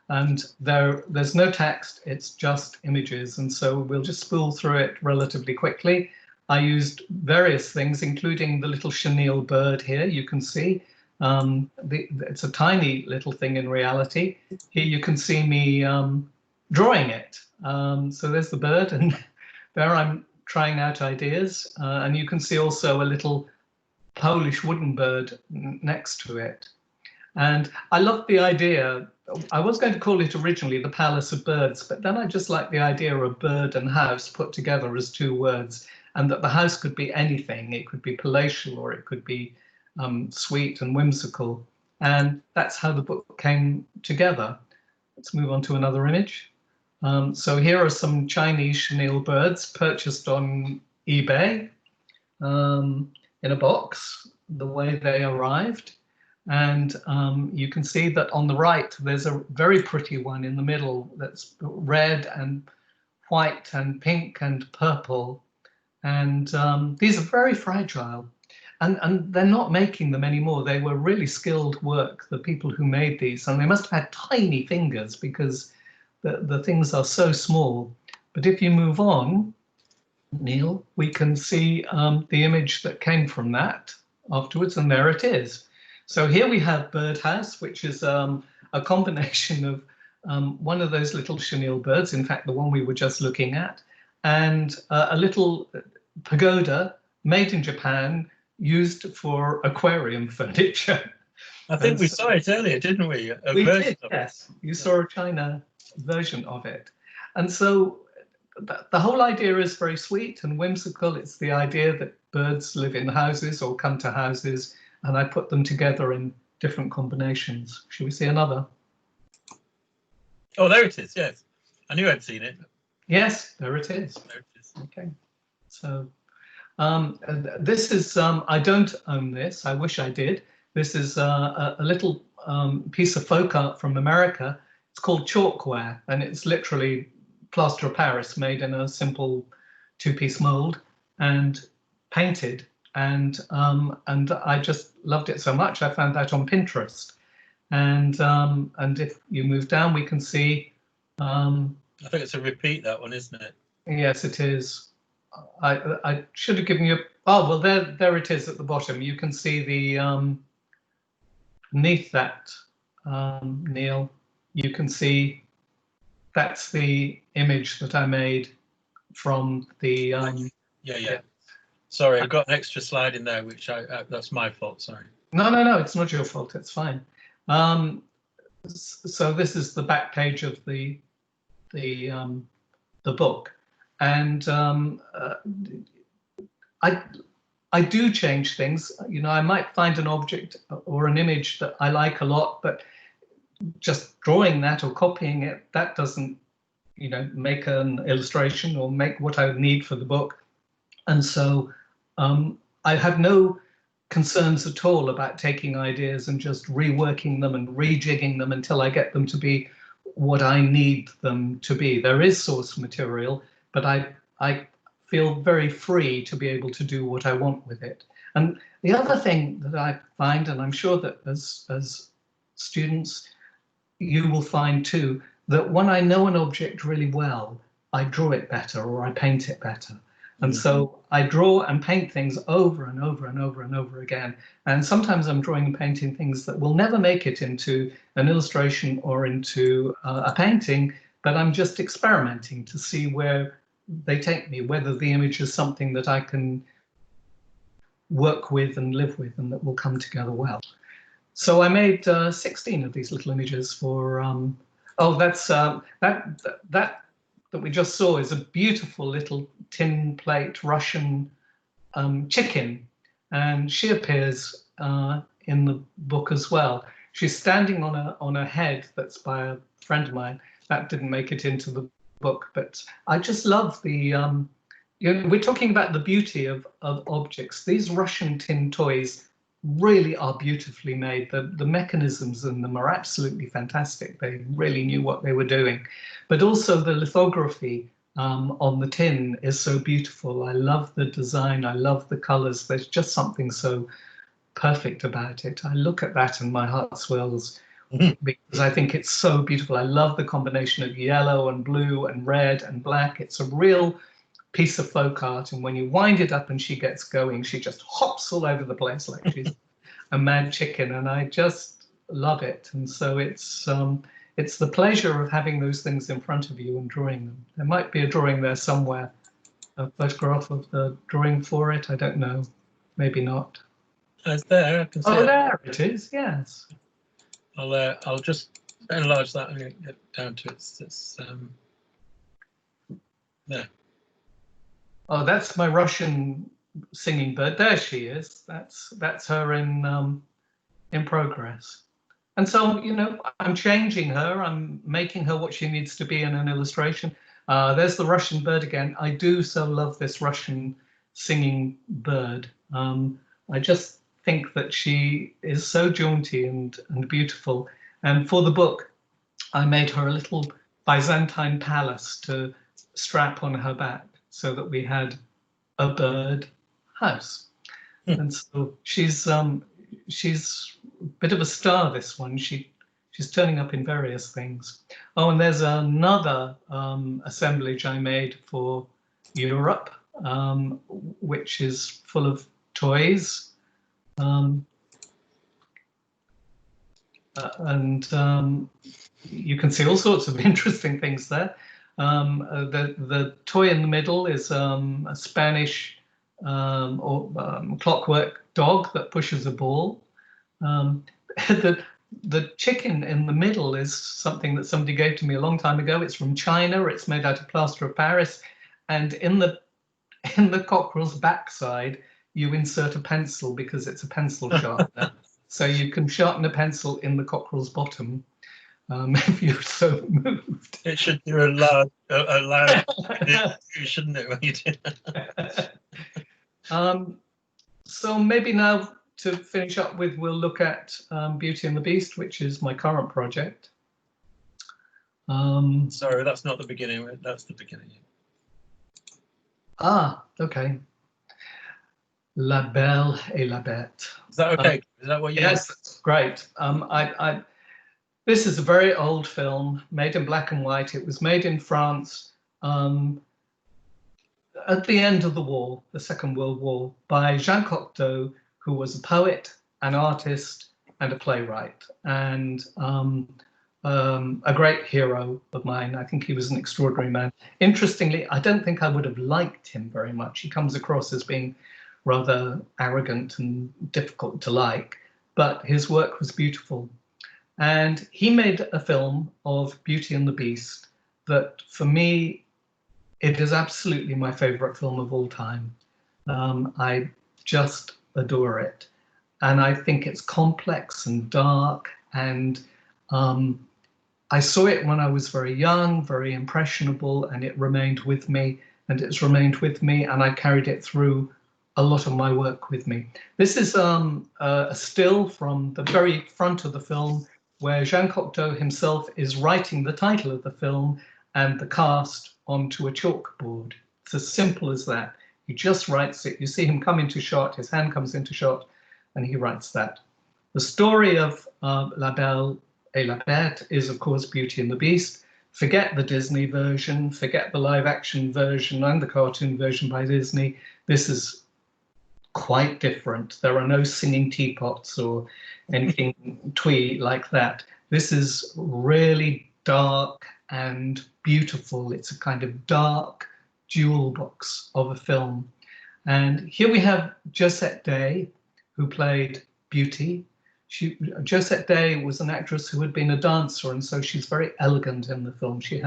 And there's no text, it's just images. And so we'll just spool through it relatively quickly. I used various things, including the little chenille bird here, you can see. It's a tiny little thing in reality. Here you can see me drawing it. So there's the bird, and there I'm trying out ideas. And you can see also a little Polish wooden bird next to it. And I loved the idea. I was going to call it originally the Palace of Birds, but then I just liked the idea of bird and house put together as two words, and that the house could be anything. It could be palatial, or it could be sweet and whimsical. And that's how the book came together. Let's move on to another image. So here are some Chinese chenille birds purchased on eBay in a box, the way they arrived. And you can see that on the right, there's a very pretty one in the middle that's red and white and pink and purple. And these are very fragile. And they're not making them anymore. They were really skilled work, the people who made these. And they must have had tiny fingers because the things are so small. But if you move on, Neil, we can see the image that came from that afterwards. And there it is. So here we have Birdhouse, which is a combination of one of those little chenille birds, in fact, the one we were just looking at, and a little pagoda made in Japan, used for aquarium furniture. I think we saw it earlier, didn't we? We did, yes. You saw a China version of it. And so the whole idea is very sweet and whimsical. It's the idea that birds live in houses or come to houses, and I put them together in different combinations. Should we see another? Oh, there it is, yes. I knew I'd seen it. Yes, there it is. There it is. Okay. So this is, I don't own this. I wish I did. This is a little piece of folk art from America. It's called chalkware, and it's literally plaster of Paris made in a simple two-piece mold and painted. And I just loved it so much. I found that on Pinterest. And if you move down, we can see. I think it's a repeat, that one, isn't it? Yes, it is. I should have given you. Oh well, there it is at the bottom. You can see the beneath that, Neil. You can see that's the image that I made from the. Yeah. Sorry, I've got an extra slide in there, which that's my fault. Sorry. No, it's not your fault. It's fine. So this is the back page of the book, and I do change things. You know, I might find an object or an image that I like a lot, but just drawing that or copying it, that doesn't, you know, make an illustration or make what I would need for the book. And so I have no concerns at all about taking ideas and just reworking them and rejigging them until I get them to be what I need them to be. There is source material, but I feel very free to be able to do what I want with it. And the other thing that I find, and I'm sure that as students, you will find too, that when I know an object really well, I draw it better or I paint it better. And so I draw and paint things over and over and over and over again. And sometimes I'm drawing and painting things that will never make it into an illustration or into a painting, but I'm just experimenting to see where they take me, whether the image is something that I can work with and live with and that will come together well. So I made 16 of these little images for, that we just saw is a beautiful little tin plate Russian chicken, and she appears in the book as well. She's standing on a head that's by a friend of mine. That didn't make it into the book, but I just love the, we're talking about the beauty of objects. These Russian tin toys really are beautifully made. The mechanisms in them are absolutely fantastic. They really knew what they were doing. But also the lithography on the tin is so beautiful. I love the design. I love the colors. There's just something so perfect about it. I look at that and my heart swells because I think it's so beautiful. I love the combination of yellow and blue and red and black. It's a real piece of folk art, and when you wind it up and she gets going, she just hops all over the place like she's a mad chicken, and I just love it. And so it's the pleasure of having those things in front of you and drawing them. There might be a drawing there somewhere, a photograph of the drawing for it. I don't know, maybe not. It's there. I can see it. There it is. Yes. I'll just enlarge that and get down to its there. Oh, that's my Russian singing bird. There she is. That's her in progress. And so, you know, I'm changing her. I'm making her what she needs to be in an illustration. There's the Russian bird again. I do so love this Russian singing bird. I just think that she is so jaunty and beautiful. And for the book, I made her a little Byzantine palace to strap on her back so that we had a bird house. And so she's a bit of a star, this one. She's turning up in various things. Oh, and there's another assemblage I made for Europe, which is full of toys. You can see all sorts of interesting things there. The toy in the middle is a Spanish clockwork dog that pushes a ball. The chicken in the middle is something that somebody gave to me a long time ago. It's from China. It's made out of plaster of Paris, and in the cockerel's backside you insert a pencil because it's a pencil sharpener. So you can sharpen a pencil in the cockerel's bottom if you're so moved. It should do a loud shouldn't it, when you do that? So maybe now to finish up with, we'll look at Beauty and the Beast, which is my current project. Sorry, that's not the beginning. That's the beginning. Okay. La Belle et la Bête. Is that okay? Is that what you? Yes, that's great. This is a very old film made in black and white. It was made in France at the end of the war, the Second World War, by Jean Cocteau, who was a poet, an artist, and a playwright, and a great hero of mine. I think he was an extraordinary man. Interestingly, I don't think I would have liked him very much. He comes across as being rather arrogant and difficult to like, but his work was beautiful. And he made a film of Beauty and the Beast that, for me, it is absolutely my favorite film of all time. I just adore it. And I think it's complex and dark. And I saw it when I was very young, very impressionable, and it remained with me. And it's remained with me, and I carried it through a lot of my work with me. This is a still from the very front of the film, where Jean Cocteau himself is writing the title of the film and the cast onto a chalkboard. It's as simple as that. He just writes it. You see him come into shot, his hand comes into shot, and he writes that. The story of La Belle et la Bête is, of course, Beauty and the Beast. Forget the Disney version, forget the live action version and the cartoon version by Disney. This is quite different. There are no singing teapots or anything twee like that. This is really dark and beautiful. It's a kind of dark jewel box of a film. And here we have Josette Day, who played Beauty. Josette Day was an actress who had been a dancer, and so she's very elegant in the film. She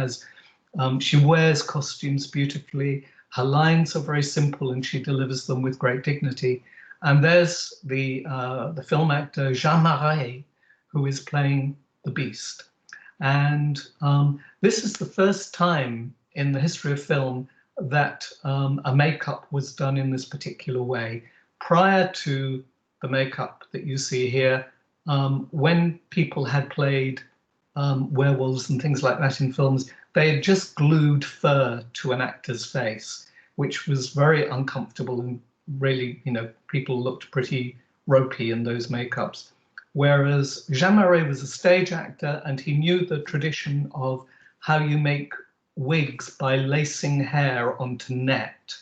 wears costumes beautifully. Her lines are very simple, and she delivers them with great dignity. And there's the film actor Jean Marais, who is playing the Beast. And this is the first time in the history of film that a makeup was done in this particular way. Prior to the makeup that you see here, when people had played werewolves and things like that in films, they had just glued fur to an actor's face, which was very uncomfortable, and really, you know, people looked pretty ropey in those makeups. Whereas Jean Marais was a stage actor, and he knew the tradition of how you make wigs by lacing hair onto net.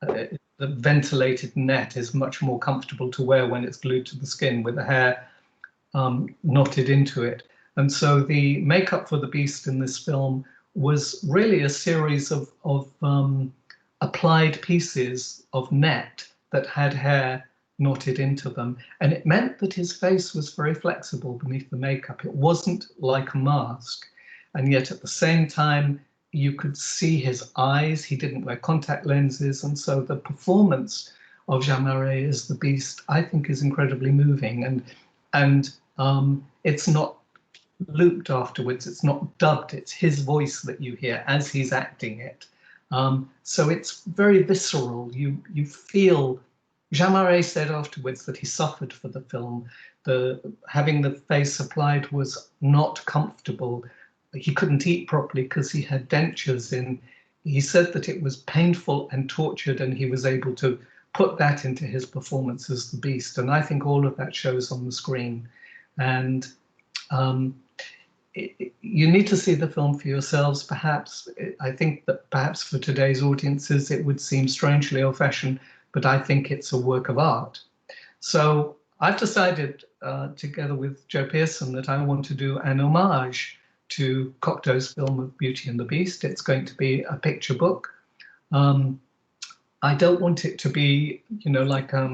The ventilated net is much more comfortable to wear when it's glued to the skin with the hair knotted into it. And so the makeup for the Beast in this film was really a series of applied pieces of net that had hair knotted into them. And it meant that his face was very flexible beneath the makeup. It wasn't like a mask. And yet at the same time, you could see his eyes. He didn't wear contact lenses. And so the performance of Jean Marais as the Beast, I think, is incredibly moving. And it's not looped afterwards. It's not dubbed. It's his voice that you hear as he's acting it. So it's very visceral. You feel. Jean Marais said afterwards that he suffered for the film. Having the face applied was not comfortable. He couldn't eat properly because he had dentures in. He said that it was painful and tortured, and he was able to put that into his performance as the Beast. And I think all of that shows on the screen. And you need to see the film for yourselves, perhaps. I think that perhaps for today's audiences, it would seem strangely old-fashioned, but I think it's a work of art. So I've decided, together with Joe Pearson, that I want to do an homage to Cocteau's film of Beauty and the Beast. It's going to be a picture book. I don't want it to be, you know, like a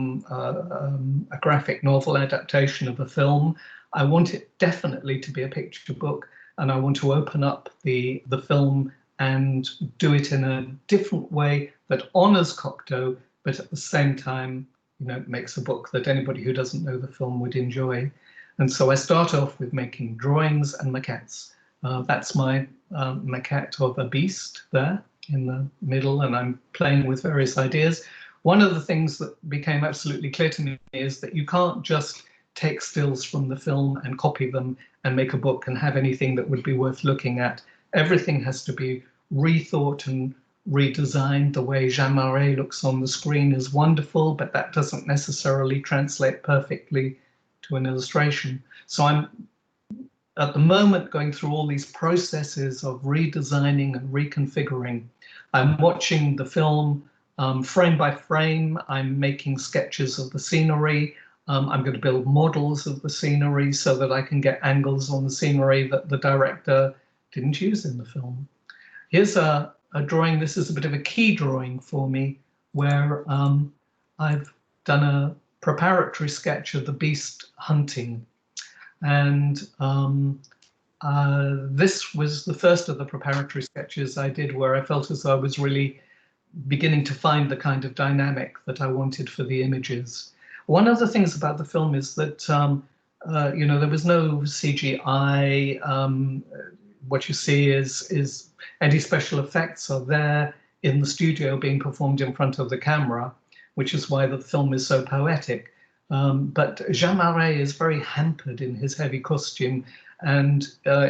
graphic novel adaptation of a film. I want it definitely to be a picture book, and I want to open up the film and do it in a different way that honors Cocteau, but at the same time, you know, makes a book that anybody who doesn't know the film would enjoy. And so I start off with making drawings and maquettes. That's my maquette of a beast there in the middle, and I'm playing with various ideas. One of the things that became absolutely clear to me is that you can't just take stills from the film and copy them and make a book and have anything that would be worth looking at. Everything has to be rethought and redesigned. The way Jean Marais looks on the screen is wonderful, but that doesn't necessarily translate perfectly to an illustration. So I'm at the moment going through all these processes of redesigning and reconfiguring. I'm watching the film frame by frame. I'm making sketches of the scenery. I'm going to build models of the scenery so that I can get angles on the scenery that the director didn't use in the film. Here's a drawing. This is a bit of a key drawing for me, where I've done a preparatory sketch of the beast hunting. And this was the first of the preparatory sketches I did, where I felt as though I was really beginning to find the kind of dynamic that I wanted for the images. One of the things about the film is that, you know, there was no CGI. What you see is any special effects are there in the studio being performed in front of the camera, which is why the film is so poetic. But Jean Marais is very hampered in his heavy costume, and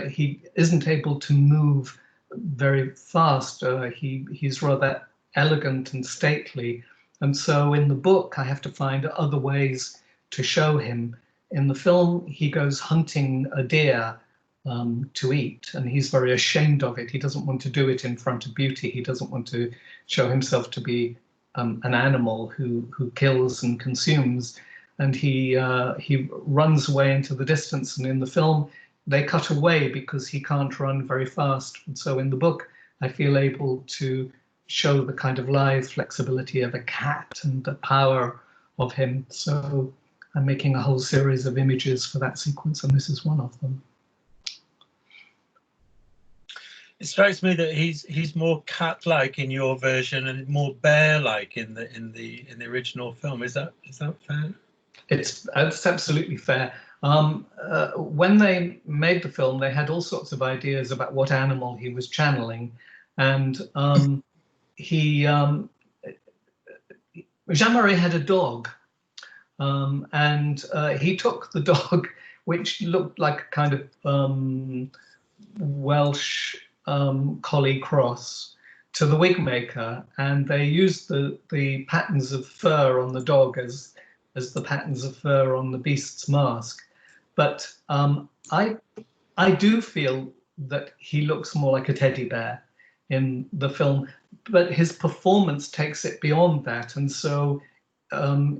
he isn't able to move very fast. He's rather elegant and stately. And so in the book, I have to find other ways to show him. In the film, he goes hunting a deer to eat, and he's very ashamed of it. He doesn't want to do it in front of Beauty. He doesn't want to show himself to be an animal who kills and consumes. And he runs away into the distance. And in the film, they cut away because he can't run very fast. And so in the book, I feel able to show the kind of lithe flexibility of a cat and the power of him. So I'm making a whole series of images for that sequence, and this is one of them. It strikes me that he's more cat-like in your version and more bear-like in the original film. Is that fair? It's absolutely fair. When they made the film, they had all sorts of ideas about what animal he was channeling, and Jean-Marie had a dog, and he took the dog, which looked like a kind of Welsh collie cross, to the wig maker, and they used the patterns of fur on the dog as the patterns of fur on the beast's mask. But I do feel that he looks more like a teddy bear in the film, but his performance takes it beyond that, and so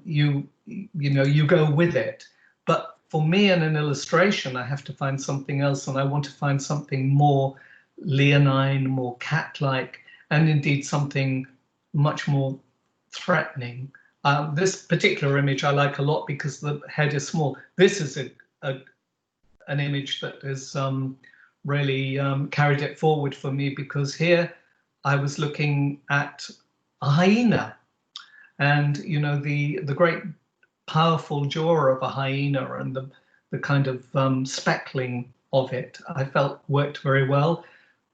you go with it. But for me, in an illustration, I have to find something else, and I want to find something more leonine, more cat-like, and indeed something much more threatening. This particular image I like a lot because the head is small. This is an image that has really carried it forward for me, because here I was looking at a hyena, and the great powerful jaw of a hyena and the kind of speckling of it, I felt worked very well.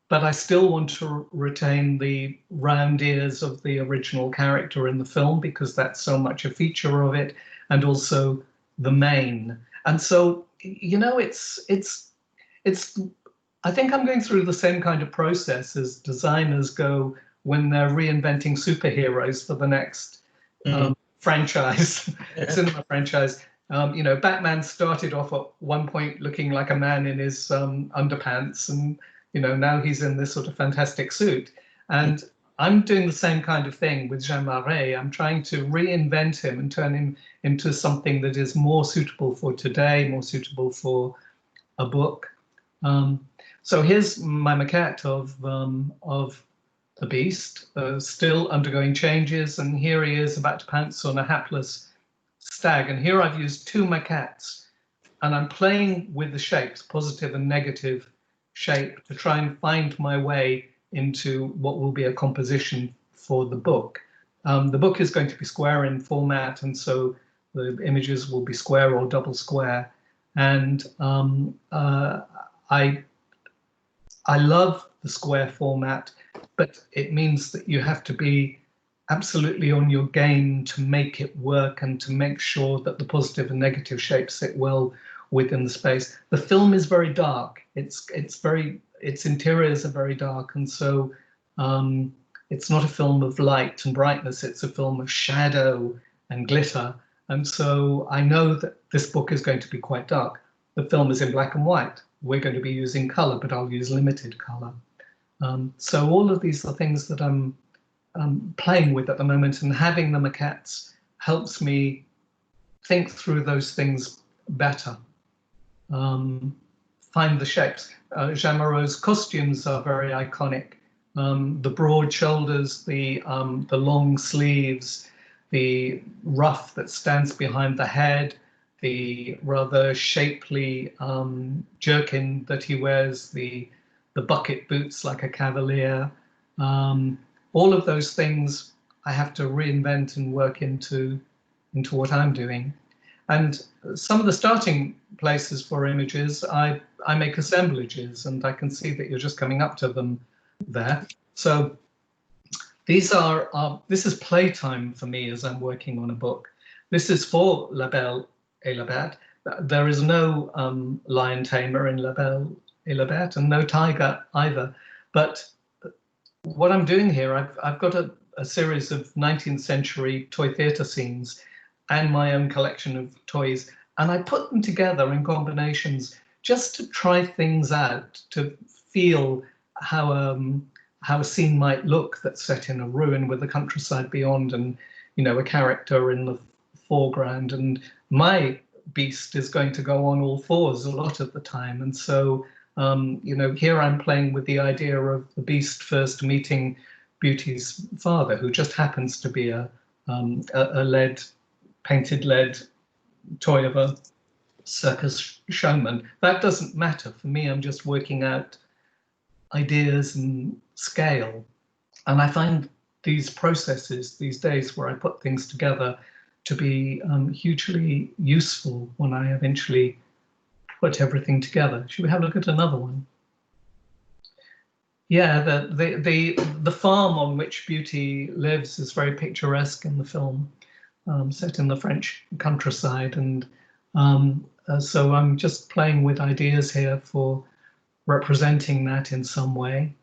But I still want to retain the round ears of the original character in the film, because that's so much a feature of it, and also the mane. And so, it's I think I'm going through the same kind of process as designers go when they're reinventing superheroes for the next franchise, cinema franchise. Batman started off at one point looking like a man in his underpants, and now he's in this sort of fantastic suit. And I'm doing the same kind of thing with Jean-Marie. I'm trying to reinvent him and turn him into something that is more suitable for today, more suitable for a book. So here's my maquette of the beast, still undergoing changes, and here he is about to pounce on a hapless stag. And here I've used two maquettes, and I'm playing with the shapes, positive and negative shape, to try and find my way into what will be a composition for the book. The book is going to be square in format, and so the images will be square or double square. And I love the square format, but it means that you have to be absolutely on your game to make it work and to make sure that the positive and negative shapes sit well within the space. The film is very dark. Its interiors are very dark, and so it's not a film of light and brightness. It's a film of shadow and glitter. And so I know that this book is going to be quite dark. The film is in black and white. We're going to be using color, but I'll use limited color. So all of these are things that I'm playing with at the moment, and having the maquettes helps me think through those things better. Find the shapes. Jean-Marie's costumes are very iconic. The broad shoulders, the long sleeves, the ruff that stands behind the head, the rather shapely jerkin that he wears, the bucket boots like a cavalier. All of those things I have to reinvent and work into what I'm doing. And some of the starting places for images, I make assemblages, and I can see that you're just coming up to them there. So these are, this is playtime for me as I'm working on a book. This is for La Belle et la Bête. There is no lion tamer in La Belle et la Bête, and no tiger either. But what I'm doing here, I've got a series of 19th century toy theatre scenes and my own collection of toys, and I put them together in combinations just to try things out, to feel how a scene might look that's set in a ruin with the countryside beyond, and a character in the foreground. And my beast is going to go on all fours a lot of the time. And so, you know, here I'm playing with the idea of the beast first meeting Beauty's father, who just happens to be a painted lead toy of a circus showman. That doesn't matter. For me, I'm just working out ideas and scale. And I find these processes these days where I put things together to be hugely useful when I eventually put everything together. Should we have a look at another one? Yeah, the farm on which Beauty lives is very picturesque in the film, set in the French countryside. And so I'm just playing with ideas here for representing that in some way.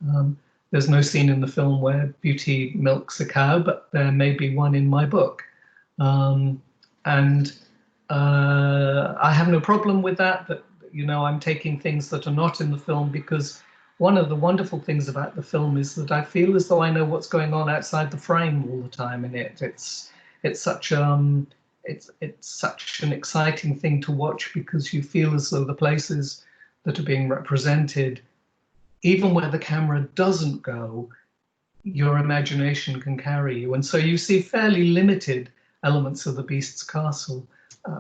There's no scene in the film where Beauty milks a cow, but there may be one in my book. I have no problem with that, you know, I'm taking things that are not in the film, because one of the wonderful things about the film is that I feel as though I know what's going on outside the frame all the time in it. It's such an exciting thing to watch, because you feel as though the places that are being represented, even where the camera doesn't go, your imagination can carry you. And so you see fairly limited elements of the Beast's castle.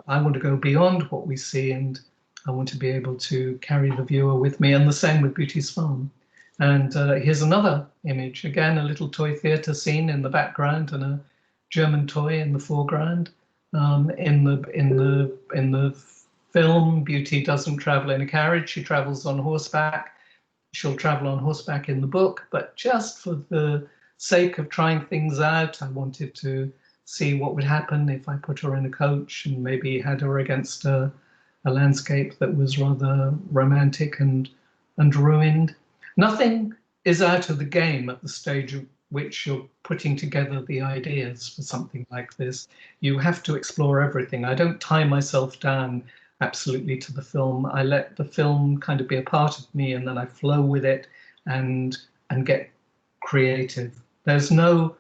I want to go beyond what we see, and I want to be able to carry the viewer with me, and the same with Beauty's farm. And here's another image, again, a little toy theatre scene in the background and a German toy in the foreground. In the film, Beauty doesn't travel in a carriage, she travels on horseback. She'll travel on horseback in the book, but just for the sake of trying things out, I wanted to see what would happen if I put her in a coach and maybe had her against a landscape that was rather romantic and ruined. Nothing is out of the game at the stage at which you're putting together the ideas for something like this. You have to explore everything. I don't tie myself down absolutely to the film. I let the film kind of be a part of me, and then I flow with it and get creative. There's no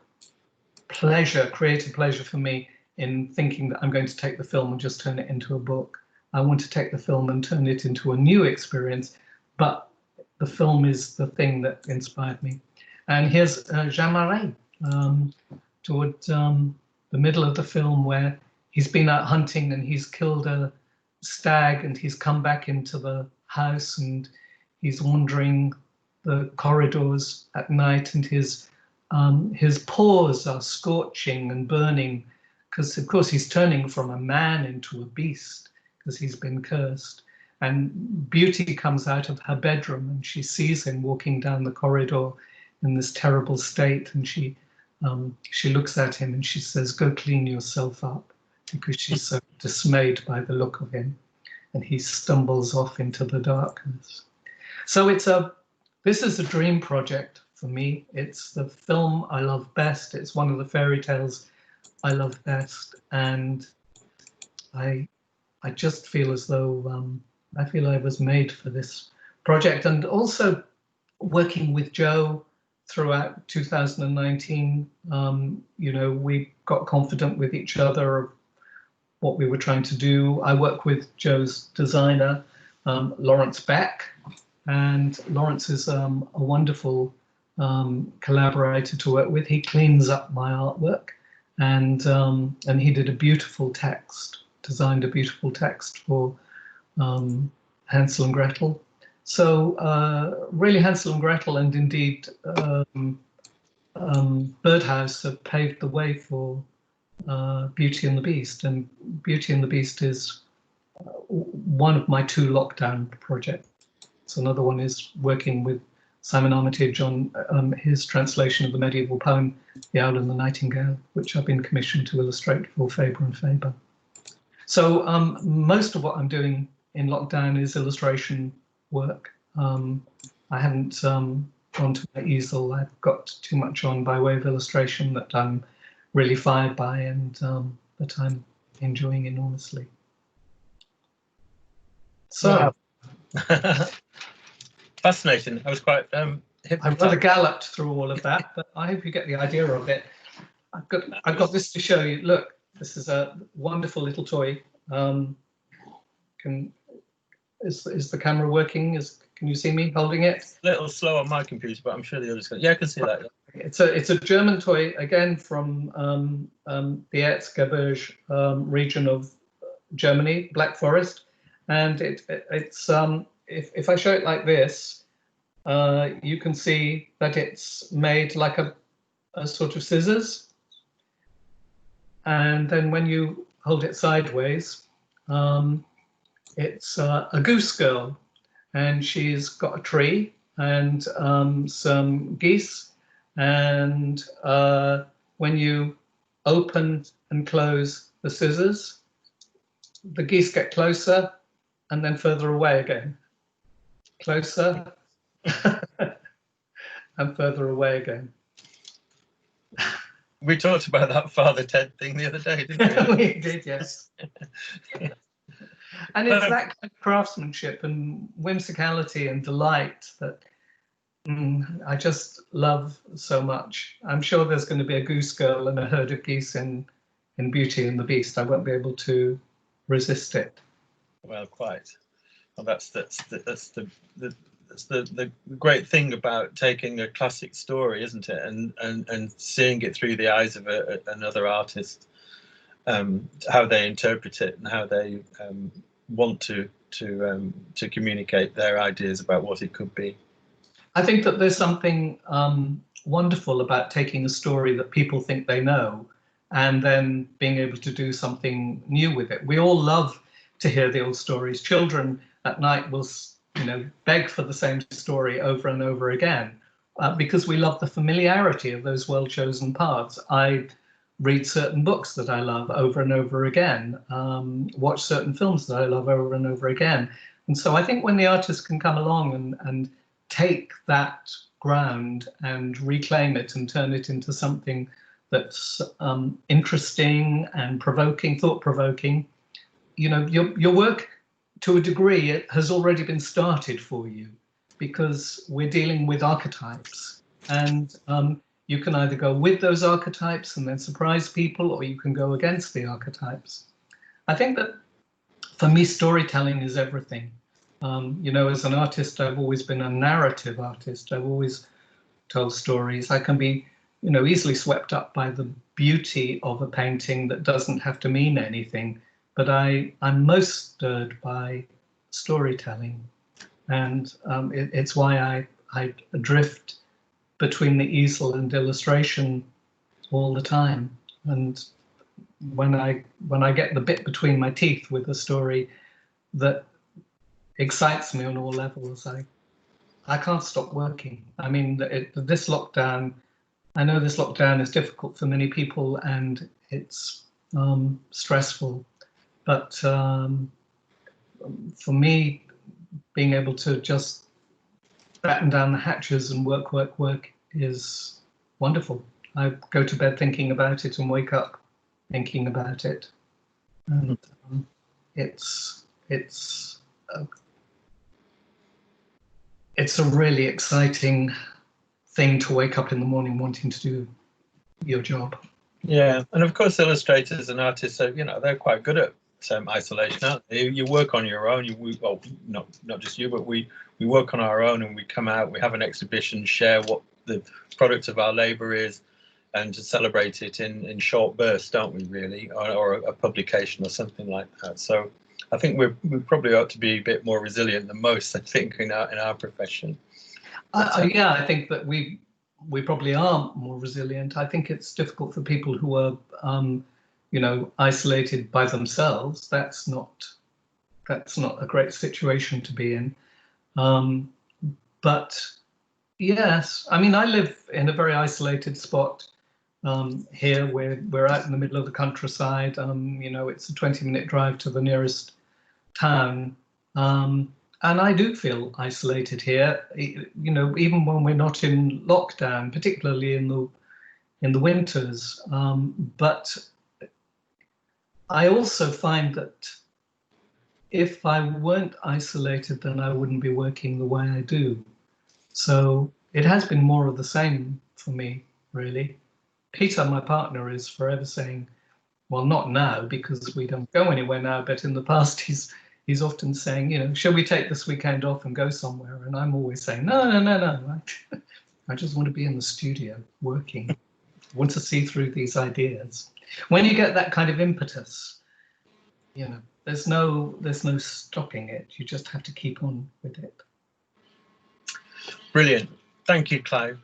creative pleasure for me in thinking that I'm going to take the film and just turn it into a book. I want to take the film and turn it into a new experience, but the film is the thing that inspired me. And here's Jean Marais toward the middle of the film, where he's been out hunting and he's killed a stag, and he's come back into the house and he's wandering the corridors at night, and his paws are scorching and burning, because of course he's turning from a man into a beast because he's been cursed. And Beauty comes out of her bedroom and she sees him walking down the corridor in this terrible state, and she looks at him and she says, "Go clean yourself up," because she's so dismayed by the look of him, and he stumbles off into the darkness. So this is a dream project for me. It's the film I love best. It's one of the fairy tales I love best, and I just feel as though I feel I was made for this project. And also working with Joe throughout 2019, you know, we got confident with each other of what we were trying to do. I work with Joe's designer, Lawrence Beck, and Lawrence is a wonderful collaborator to work with. He cleans up my artwork, and he did a beautiful text, designed a beautiful text for Hansel and Gretel. So really Hansel and Gretel, and indeed Birdhouse, have paved the way for Beauty and the Beast. And Beauty and the Beast is one of my 2 lockdown projects. Another one is working with Simon Armitage on his translation of the medieval poem, The Owl and the Nightingale, which I've been commissioned to illustrate for Faber and Faber. So most of what I'm doing in lockdown is illustration work. I haven't gone to my easel. I've got too much on by way of illustration that I'm really fired by, and that I'm enjoying enormously. So. Wow. Fascinating. I was quite I rather galloped through all of that, but I hope you get the idea of it. I've got this to show you. Look, this is a wonderful little toy. is the camera working? Can you see me holding it? A little slow on my computer, but I'm sure the others can. Yeah, I can see that. Yeah. It's a German toy, again from the Erzgebirge region of Germany, Black Forest, and it's if I show it like this, you can see that it's made like a sort of scissors, and then when you hold it sideways, it's a goose girl, and she's got a tree and some geese, and when you open and close the scissors, the geese get closer and then further away again, closer and further away again. We talked about that Father Ted thing the other day, didn't we? We did, yes. And it's that kind of craftsmanship and whimsicality and delight that I just love so much. I'm sure there's going to be a goose girl and a herd of geese in Beauty and the Beast. I won't be able to resist it. Well, quite. Well, that's the great thing about taking a classic story, isn't it, and seeing it through the eyes of another artist, how they interpret it and how they want to communicate their ideas about what it could be. I think that there's something wonderful about taking a story that people think they know and then being able to do something new with it. We all love to hear the old stories. Children at night will, beg for the same story over and over again because we love the familiarity of those well-chosen paths. I read certain books that I love over and over again, watch certain films that I love over and over again. And so I think when the artist can come along and take that ground and reclaim it and turn it into something that's interesting and provoking, thought-provoking, your work, to a degree, it has already been started for you because we're dealing with archetypes, and you can either go with those archetypes and then surprise people, or you can go against the archetypes. I think that for me, storytelling is everything. As an artist, I've always been a narrative artist. I've always told stories. I can be, easily swept up by the beauty of a painting that doesn't have to mean anything. But I'm most stirred by storytelling, and it's why I drift between the easel and illustration all the time. And when I get the bit between my teeth with a story that excites me on all levels, I can't stop working. I mean, this lockdown, I know this lockdown is difficult for many people and it's stressful. But for me, being able to just batten down the hatches and work is wonderful. I go to bed thinking about it and wake up thinking about it. And it's a really exciting thing to wake up in the morning wanting to do your job. Yeah, and of course, illustrators and artists, they're quite good at isolation, aren't they? You work on your own. Not just you, but we work on our own, and we come out. We have an exhibition, share what the product of our labour is, and to celebrate it in short bursts, don't we? Really, or a publication or something like that. So I think we probably ought to be a bit more resilient than most. I think in our profession. Yeah, I think that we probably are more resilient. I think it's difficult for people who are isolated by themselves. That's not a great situation to be in. But yes, I mean, I live in a very isolated spot here. We're out in the middle of the countryside. It's a 20-minute drive to the nearest town. And I do feel isolated here, even when we're not in lockdown, particularly in the winters. But I also find that if I weren't isolated, then I wouldn't be working the way I do. So it has been more of the same for me, really. Peter, my partner, is forever saying, well, not now because we don't go anywhere now, but in the past he's often saying, you know, shall we take this weekend off and go somewhere? And I'm always saying, no, no, no, no. I just want to be in the studio working. I want to see through these ideas. When you get that kind of impetus, you know, there's no stopping it. You just have to keep on with it. Brilliant. Thank you, Clive.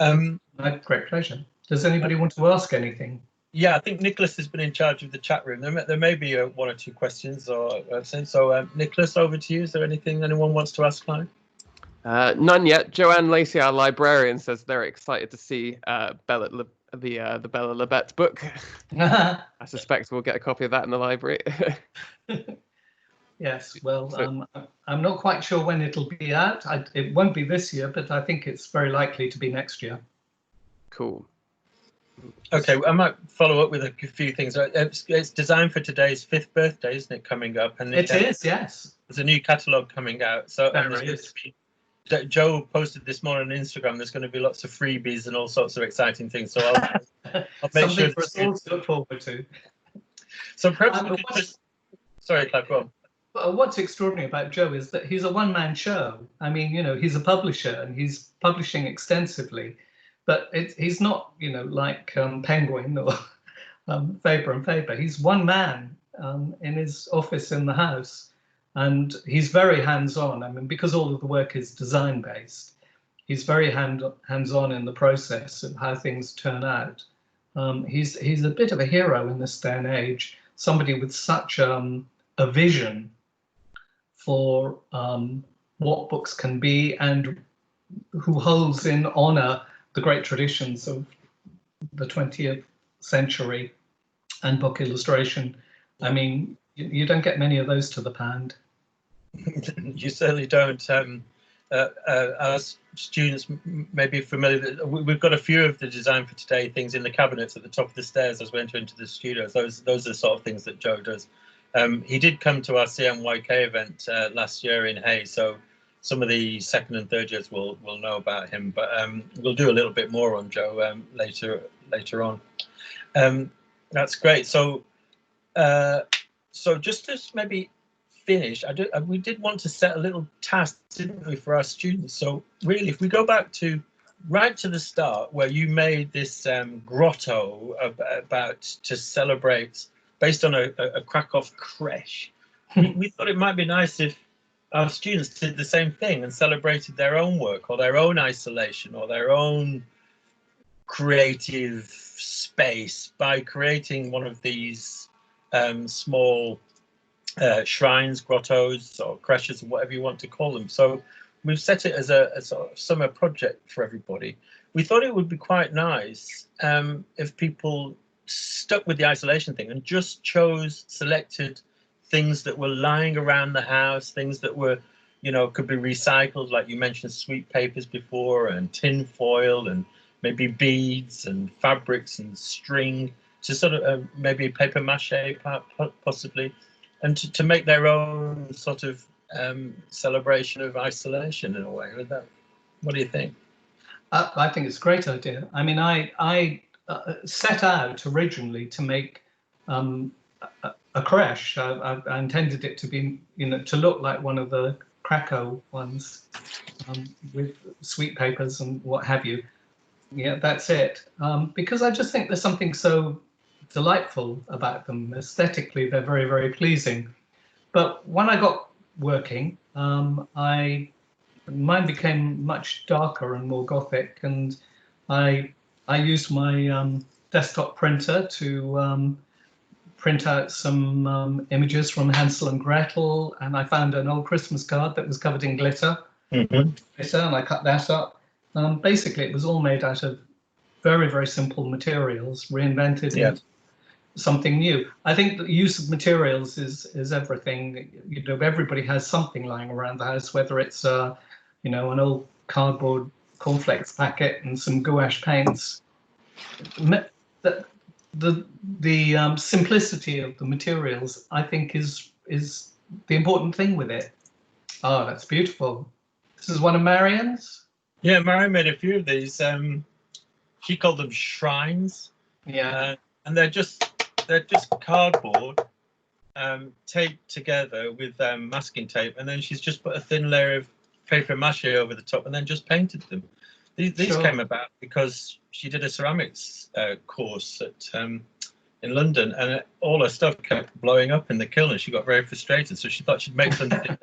My great pleasure. Does anybody want to ask anything? Yeah, I think Nicholas has been in charge of the chat room. There may be one or two questions or so. Nicholas, over to you. Is there anything anyone wants to ask Clive? None yet. Joanne Lacey, our librarian, says they're excited to see the Bella Labette book. I suspect we'll get a copy of that in the library. Yes, well, I'm not quite sure when it'll be out. It won't be this year, but I think it's very likely to be next year. Cool. Okay, I might follow up with a few things. It's designed for today's 5th birthday, isn't it, coming up? And it is, yes. There's a new catalogue coming out. So There Joe posted this morning on Instagram. There's going to be lots of freebies and all sorts of exciting things. So I'll make sure for us all to look forward to. So perhaps we could just... Sorry, Clive, go on. What's extraordinary about Joe is that he's a one-man show. I mean, you know, he's a publisher and he's publishing extensively, but he's not, you know, like Penguin or Faber and Faber. He's one man in his office in the house, and he's very hands-on. I mean, because all of the work is design-based, he's very hands-on in the process of how things turn out. He's a bit of a hero in this day and age. Somebody with such a vision for what books can be, and who holds in honor the great traditions of the 20th century and book illustration. I mean, you don't get many of those to the pound. You certainly don't. As students may be familiar, we've got a few of the Design for Today things in the cabinets at the top of the stairs as we enter into the studio. Those are the sort of things that Joe does. He did come to our CMYK event last year in Hay, so some of the 2nd and 3rd years will know about him, but we'll do a little bit more on Joe later on. That's great. So just to maybe finish, we did want to set a little task, didn't we, for our students? So really, if we go back to right to the start, where you made this grotto about to celebrate, based on a Krakow Creche, we thought it might be nice if our students did the same thing and celebrated their own work or their own isolation or their own creative space by creating one of these small shrines, grottos, or creches, or whatever you want to call them. So we've set it as a sort of summer project for everybody. We thought it would be quite nice if people stuck with the isolation thing and just selected things that were lying around the house, things that were, you know, could be recycled, like you mentioned sweet papers before, and tin foil, and maybe beads and fabrics and string, to sort of maybe paper mache possibly, and to make their own sort of celebration of isolation in a way. What do you think? I think it's a great idea. I mean, I set out originally to make a creche. I intended it to be, you know, to look like one of the Krakow ones, with sweet papers and what have you. Yeah, that's it. Because I just think there's something so delightful about them. Aesthetically, they're very, very pleasing. But when I got working, mine became much darker and more gothic, and I used my desktop printer to print out some images from Hansel and Gretel, and I found an old Christmas card that was covered in glitter. And I cut that up. Basically, it was all made out of very, very simple materials, reinvented into something new. I think the use of materials is everything. You know, everybody has something lying around the house, whether it's you know, an old cardboard cornflakes packet and some gouache paints. The simplicity of the materials, I think, is the important thing with it. Oh, that's beautiful. This is one of Marian's. Yeah, Marian made a few of these. She called them shrines. Yeah, and they're just cardboard taped together with masking tape, and then she's just put a thin layer of paper mache over the top and then just painted them. These Sure. came about because she did a ceramics course at in London, and all her stuff kept blowing up in the kiln, and she got very frustrated. So she thought she'd make something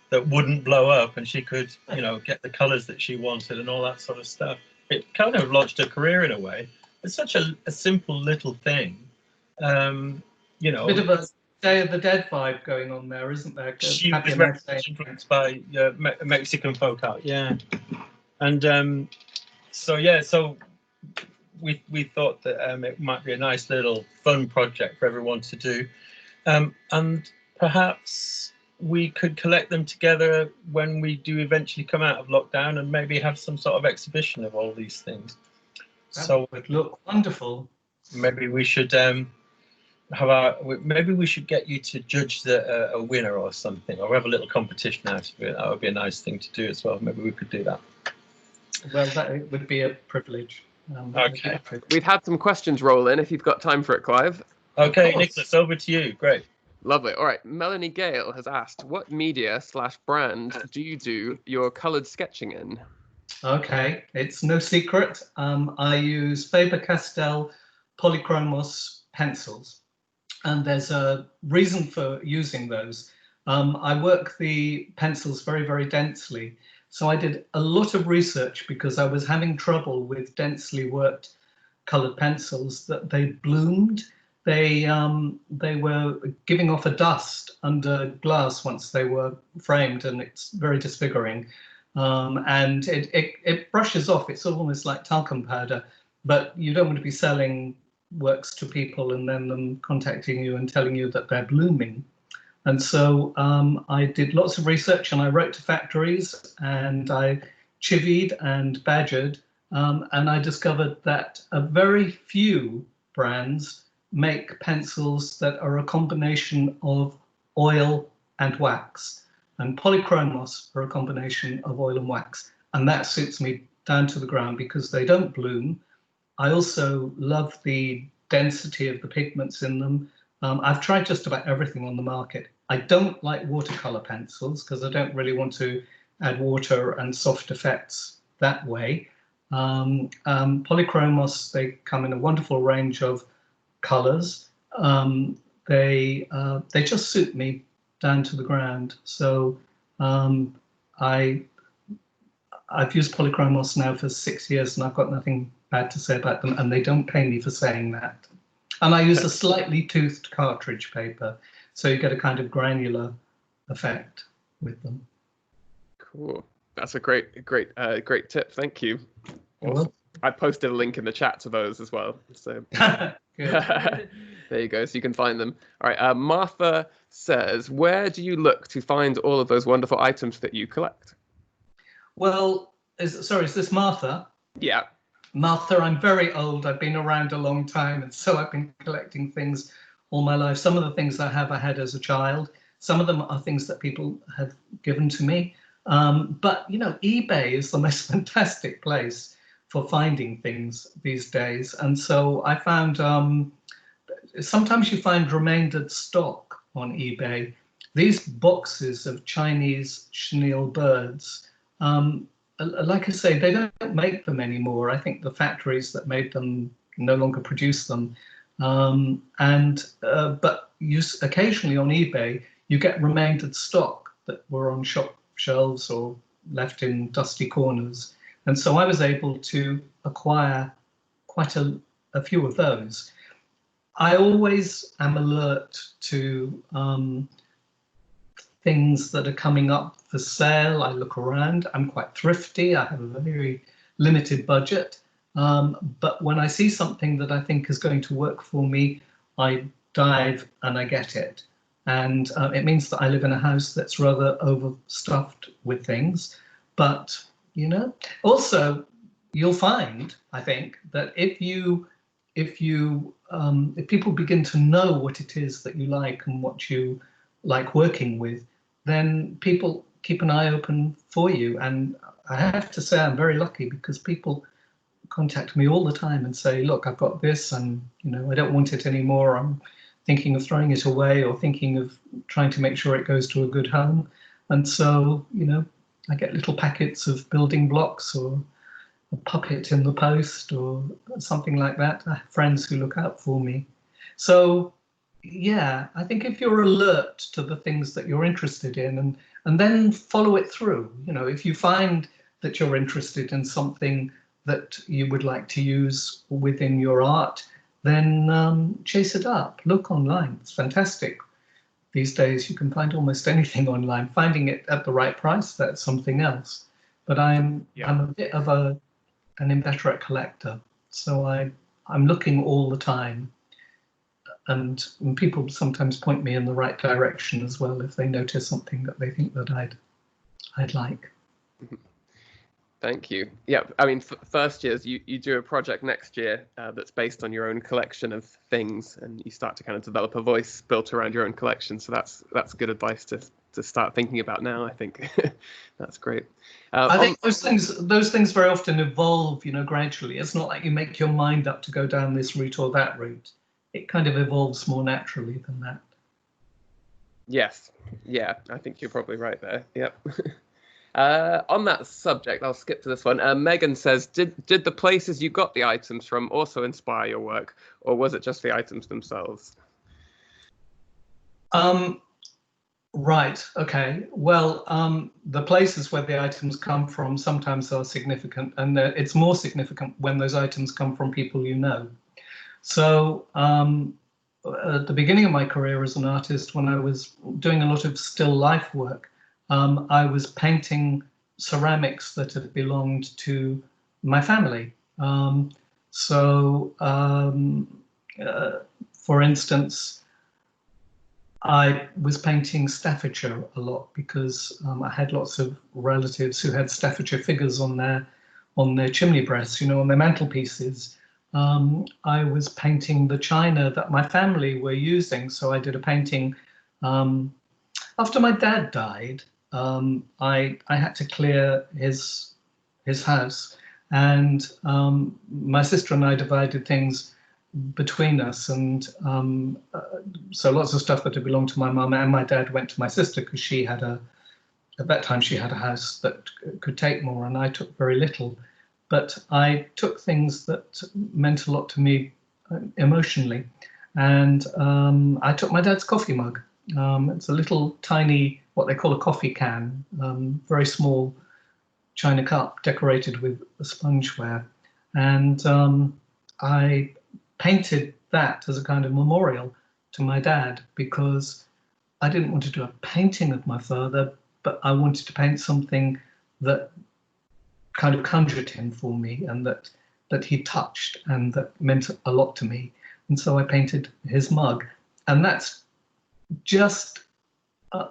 that wouldn't blow up, and she could, you know, get the colours that she wanted and all that sort of stuff. It kind of launched her career in a way. It's such a simple little thing, you know. Bit of a Day of the Dead vibe going on there, isn't there? She was very much influenced by Mexican folk art, yeah. And so we thought that it might be a nice little fun project for everyone to do, and perhaps we could collect them together when we do eventually come out of lockdown, and maybe have some sort of exhibition of all these things. That would look wonderful. Maybe we should maybe we should get you to judge a winner or something, or have a little competition out of it. That would be a nice thing to do as well. Maybe we could do that. Well, that would be a privilege. Okay. We've had some questions roll in, if you've got time for it, Clive. Okay, Nicholas, over to you. Great. Lovely. All right. Melanie Gale has asked, what media/brand do you do your coloured sketching in? Okay, it's no secret. I use Faber-Castell Polychromos pencils, and there's a reason for using those. I work the pencils very, very densely. So I did a lot of research because I was having trouble with densely worked coloured pencils, that they bloomed. They were giving off a dust under glass once they were framed, and it's very disfiguring. And it brushes off. It's almost like talcum powder, but you don't want to be selling works to people and then them contacting you and telling you that they're blooming. And so I did lots of research, and I wrote to factories, and I chivied and badgered, and I discovered that a very few brands make pencils that are a combination of oil and wax, and Polychromos are a combination of oil and wax, and that suits me down to the ground because they don't bloom. I also love the density of the pigments in them. I've tried just about everything on the market. I don't like watercolor pencils because I don't really want to add water and soft effects that way. Polychromos, they come in a wonderful range of colors. They just suit me down to the ground. So I've used Polychromos now for 6 years, and I've got nothing bad to say about them, and they don't pay me for saying that. And I use a slightly toothed cartridge paper, so you get a kind of granular effect with them. Cool. That's a great tip. Thank you. Well, I posted a link in the chat to those as well. So there you go. So you can find them. All right. Martha says, where do you look to find all of those wonderful items that you collect? Well, is this Martha? Yeah. Martha, I'm very old. I've been around a long time, and so I've been collecting things all my life. Some of the things I had as a child. Some of them are things that people have given to me. But, you know, eBay is the most fantastic place for finding things these days. And so I found, sometimes you find remaindered stock on eBay. These boxes of Chinese chenille birds, like I say, they don't make them anymore. I think the factories that made them no longer produce them. But occasionally on eBay, you get remaindered stock that were on shop shelves or left in dusty corners. And so I was able to acquire quite a few of those. I always am alert to things that are coming up for sale. I look around. I'm quite thrifty. I have a very limited budget. But when I see something that I think is going to work for me, I dive and I get it. And it means that I live in a house that's rather overstuffed with things. But, you know, also you'll find, I think, that if people begin to know what it is that you like and what you like working with, then people keep an eye open for you. And I have to say I'm very lucky because people contact me all the time and say, look, I've got this and, you know, I don't want it anymore. I'm thinking of throwing it away or thinking of trying to make sure it goes to a good home. And so, I get little packets of building blocks or a puppet in the post or something like that. I have friends who look out for me. So, yeah, I think if you're alert to the things that you're interested in and then follow it through, if you find that you're interested in something that you would like to use within your art, then chase it up. Look online. It's fantastic. These days you can find almost anything online. Finding it at the right price, that's something else. But I'm a bit of an inveterate collector, so I'm looking all the time. And people sometimes point me in the right direction as well if they notice something that they think that I'd like. Thank you. Yeah, I mean, first years, you do a project next year that's based on your own collection of things, and you start to kind of develop a voice built around your own collection. So that's good advice to start thinking about now, I think. That's great. I think those things very often evolve, gradually. It's not like you make your mind up to go down this route or that route. It kind of evolves more naturally than that. Yes. Yeah, I think you're probably right there. Yep. On that subject, I'll skip to this one. Megan says, did the places you got the items from also inspire your work, or was it just the items themselves? Right. Okay. Well, the places where the items come from sometimes are significant, and it's more significant when those items come from people you know. So at the beginning of my career as an artist, when I was doing a lot of still life work, I was painting ceramics that had belonged to my family. For instance, I was painting Staffordshire a lot because I had lots of relatives who had Staffordshire figures on their chimney breasts, on their mantelpieces. I was painting the china that my family were using. So I did a painting after my dad died. I had to clear his house, and my sister and I divided things between us, and so lots of stuff that had belonged to my mum and my dad went to my sister because at that time she had a house that could take more, and I took very little. But I took things that meant a lot to me emotionally, and I took my dad's coffee mug. It's a little tiny, what they call a coffee can, very small china cup decorated with a spongeware. And I painted that as a kind of memorial to my dad because I didn't want to do a painting of my father, but I wanted to paint something that kind of conjured him for me and that he touched and that meant a lot to me. And so I painted his mug. And that's just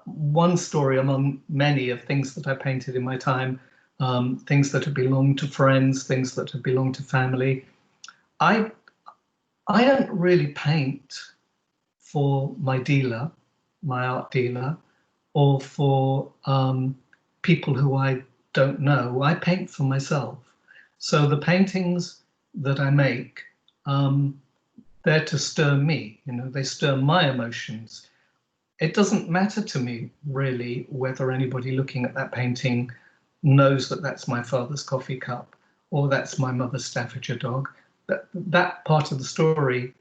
one story among many of things that I painted in my time, things that have belonged to friends, things that have belonged to family. I don't really paint for my dealer, my art dealer, or for people who I don't know. I paint for myself. So the paintings that I make, they're to stir me, they stir my emotions. It doesn't matter to me really whether anybody looking at that painting knows that that's my father's coffee cup or that's my mother's Staffordshire dog. That part of the story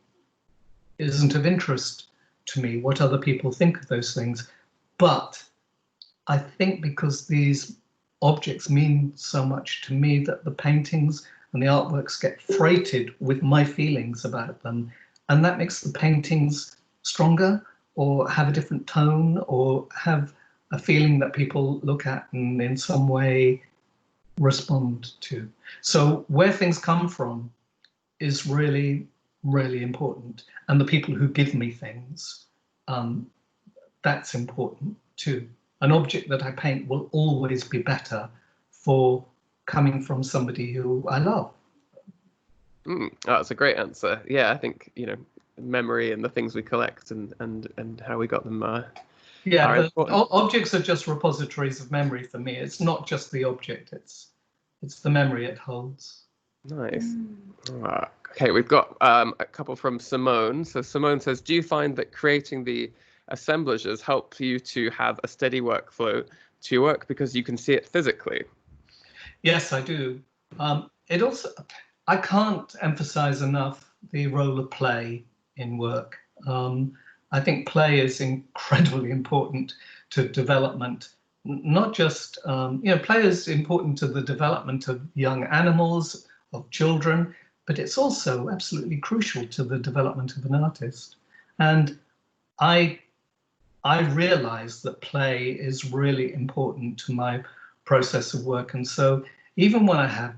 isn't of interest to me, what other people think of those things. But I think because these objects mean so much to me that the paintings and the artworks get freighted with my feelings about them, and that makes the paintings stronger or have a different tone or have a feeling that people look at and in some way respond to. So where things come from is really, really important. And the people who give me things, that's important too. An object that I paint will always be better for coming from somebody who I love. That's a great answer. Yeah, I think, memory and the things we collect and how we got them objects are just repositories of memory for me. It's not just the object, it's the memory it holds. Nice. Okay, we've got a couple from Simone. So Simone says, do you find that creating the assemblages helps you to have a steady workflow to your work because you can see it physically? Yes, I do. It also, I can't emphasize enough the role of play in work. I think play is incredibly important to development. Not just, play is important to the development of young animals, of children, but it's also absolutely crucial to the development of an artist. And I realize that play is really important to my process of work. And so even when I have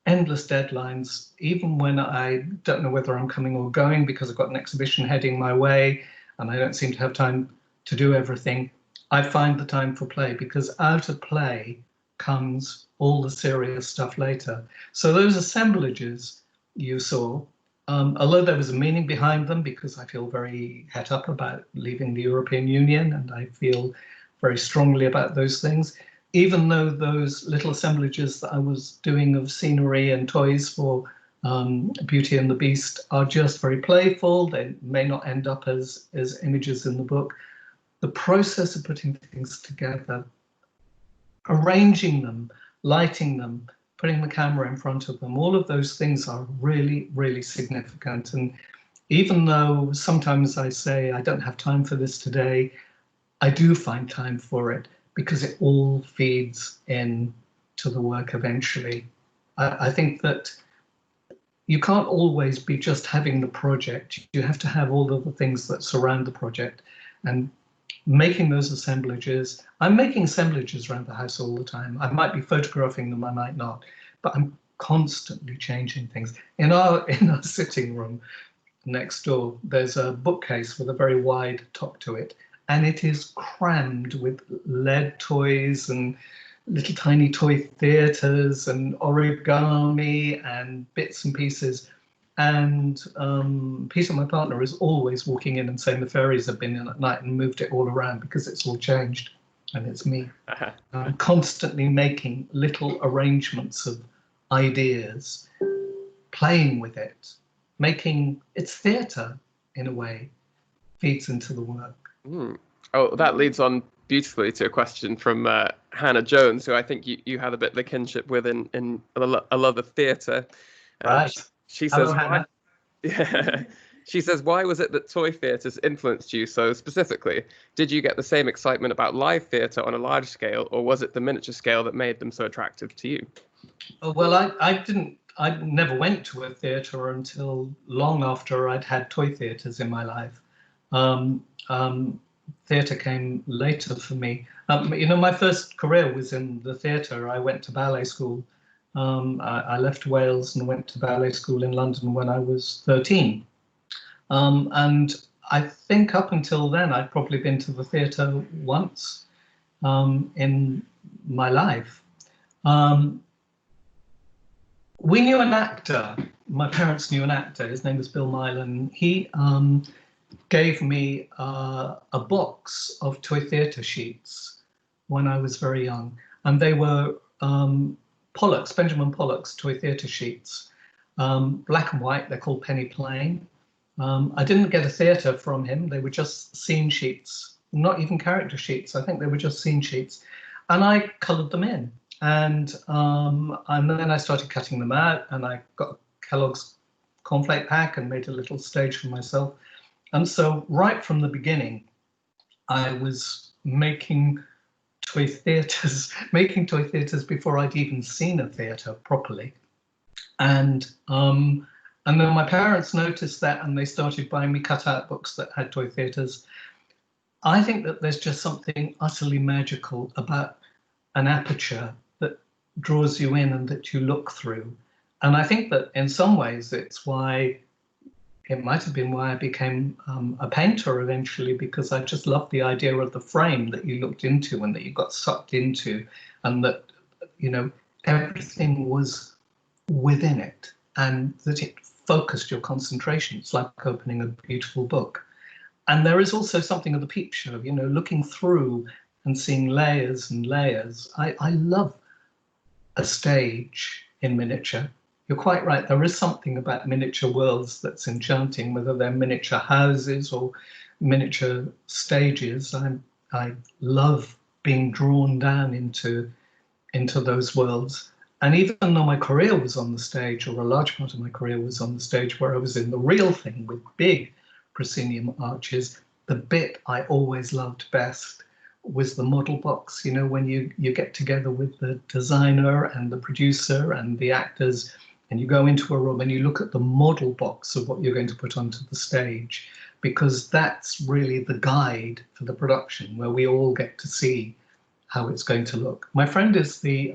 endless deadlines, even when I don't know whether I'm coming or going because I've got an exhibition heading my way and I don't seem to have time to do everything, I find the time for play, because out of play comes all the serious stuff later. So those assemblages you saw, although there was a meaning behind them, because I feel very het up about leaving the European Union and I feel very strongly about those things, even though those little assemblages that I was doing of scenery and toys for Beauty and the Beast are just very playful, they may not end up as images in the book. The process of putting things together, arranging them, lighting them, putting the camera in front of them, all of those things are really, really significant. And even though sometimes I say I don't have time for this today, I do find time for it because it all feeds in to the work eventually. I think that you can't always be just having the project. You have to have all of the things that surround the project. And making those assemblages, I'm making assemblages around the house all the time. I might be photographing them, I might not, but I'm constantly changing things. In our sitting room next door, there's a bookcase with a very wide top to it, and it is crammed with lead toys and little tiny toy theatres and origami and bits and pieces. And Peter, my partner, is always walking in and saying the fairies have been in at night and moved it all around because it's all changed, and it's me. I'm constantly making little arrangements of ideas, playing with it, making it's theatre in a way, feeds into the work. Oh, that leads on beautifully to a question from Hannah Jones, who I think you had a bit of a kinship with in a love of theatre. Right. She Hello, says, Hannah. Yeah. She says, why was it that toy theatres influenced you so specifically? Did you get the same excitement about live theatre on a large scale, or was it the miniature scale that made them so attractive to you? Well, I never went to a theatre until long after I'd had toy theatres in my life. Theatre came later for me. My first career was in the theatre. I went to ballet school. I left Wales and went to ballet school in London when I was 13. And I think up until then, I'd probably been to the theatre once in my life. We knew an actor. My parents knew an actor. His name was Bill Mylan. He gave me a box of toy theatre sheets when I was very young. And they were Benjamin Pollock's toy theatre sheets, black and white. They're called penny plain. I didn't get a theatre from him. They were just scene sheets, not even character sheets. I think they were just scene sheets, and I coloured them in. And then I started cutting them out, and I got Kellogg's cornflake pack and made a little stage for myself. And so right from the beginning, I was making toy theatres before I'd even seen a theatre properly. And then my parents noticed that, and they started buying me cut-out books that had toy theatres. I think that there's just something utterly magical about an aperture that draws you in and that you look through. And I think that in some ways it might have been why I became a painter eventually, because I just loved the idea of the frame that you looked into and that you got sucked into, and that, everything was within it and that it focused your concentration. It's like opening a beautiful book. And there is also something of the peep show, looking through and seeing layers and layers. I love a stage in miniature. you're quite right. There is something about miniature worlds that's enchanting, whether they're miniature houses or miniature stages. I love being drawn down into those worlds. And even though my career was on the stage, or a large part of my career was on the stage, where I was in the real thing with big proscenium arches, the bit I always loved best was the model box. You know, when you get together with the designer and the producer and the actors, and you go into a room and you look at the model box of what you're going to put onto the stage, because that's really the guide for the production, where we all get to see how it's going to look. My friend is the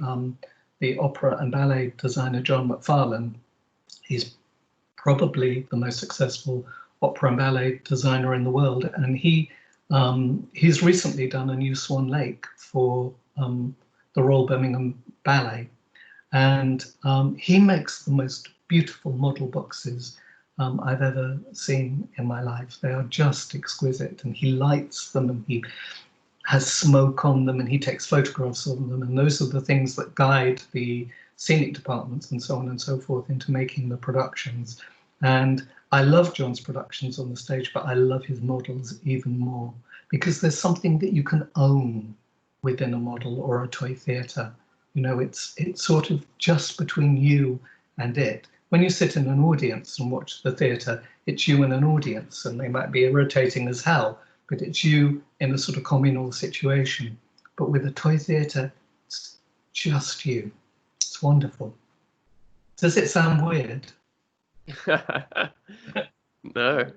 opera and ballet designer, John McFarlane. He's probably the most successful opera and ballet designer in the world, and he's recently done a new Swan Lake for the Royal Birmingham Ballet, and he makes the most beautiful model boxes I've ever seen in my life. They are just exquisite, and he lights them, and he has smoke on them, and he takes photographs of them, and those are the things that guide the scenic departments and so on and so forth into making the productions. And I love John's productions on the stage, but I love his models even more, because there's something that you can own within a model or a toy theatre. You know, it's sort of just between you and it. When you sit in an audience and watch the theatre, it's you and an audience, and they might be irritating as hell, but it's you in a sort of communal situation. But with a toy theatre, it's just you. It's wonderful. Does it sound weird? No,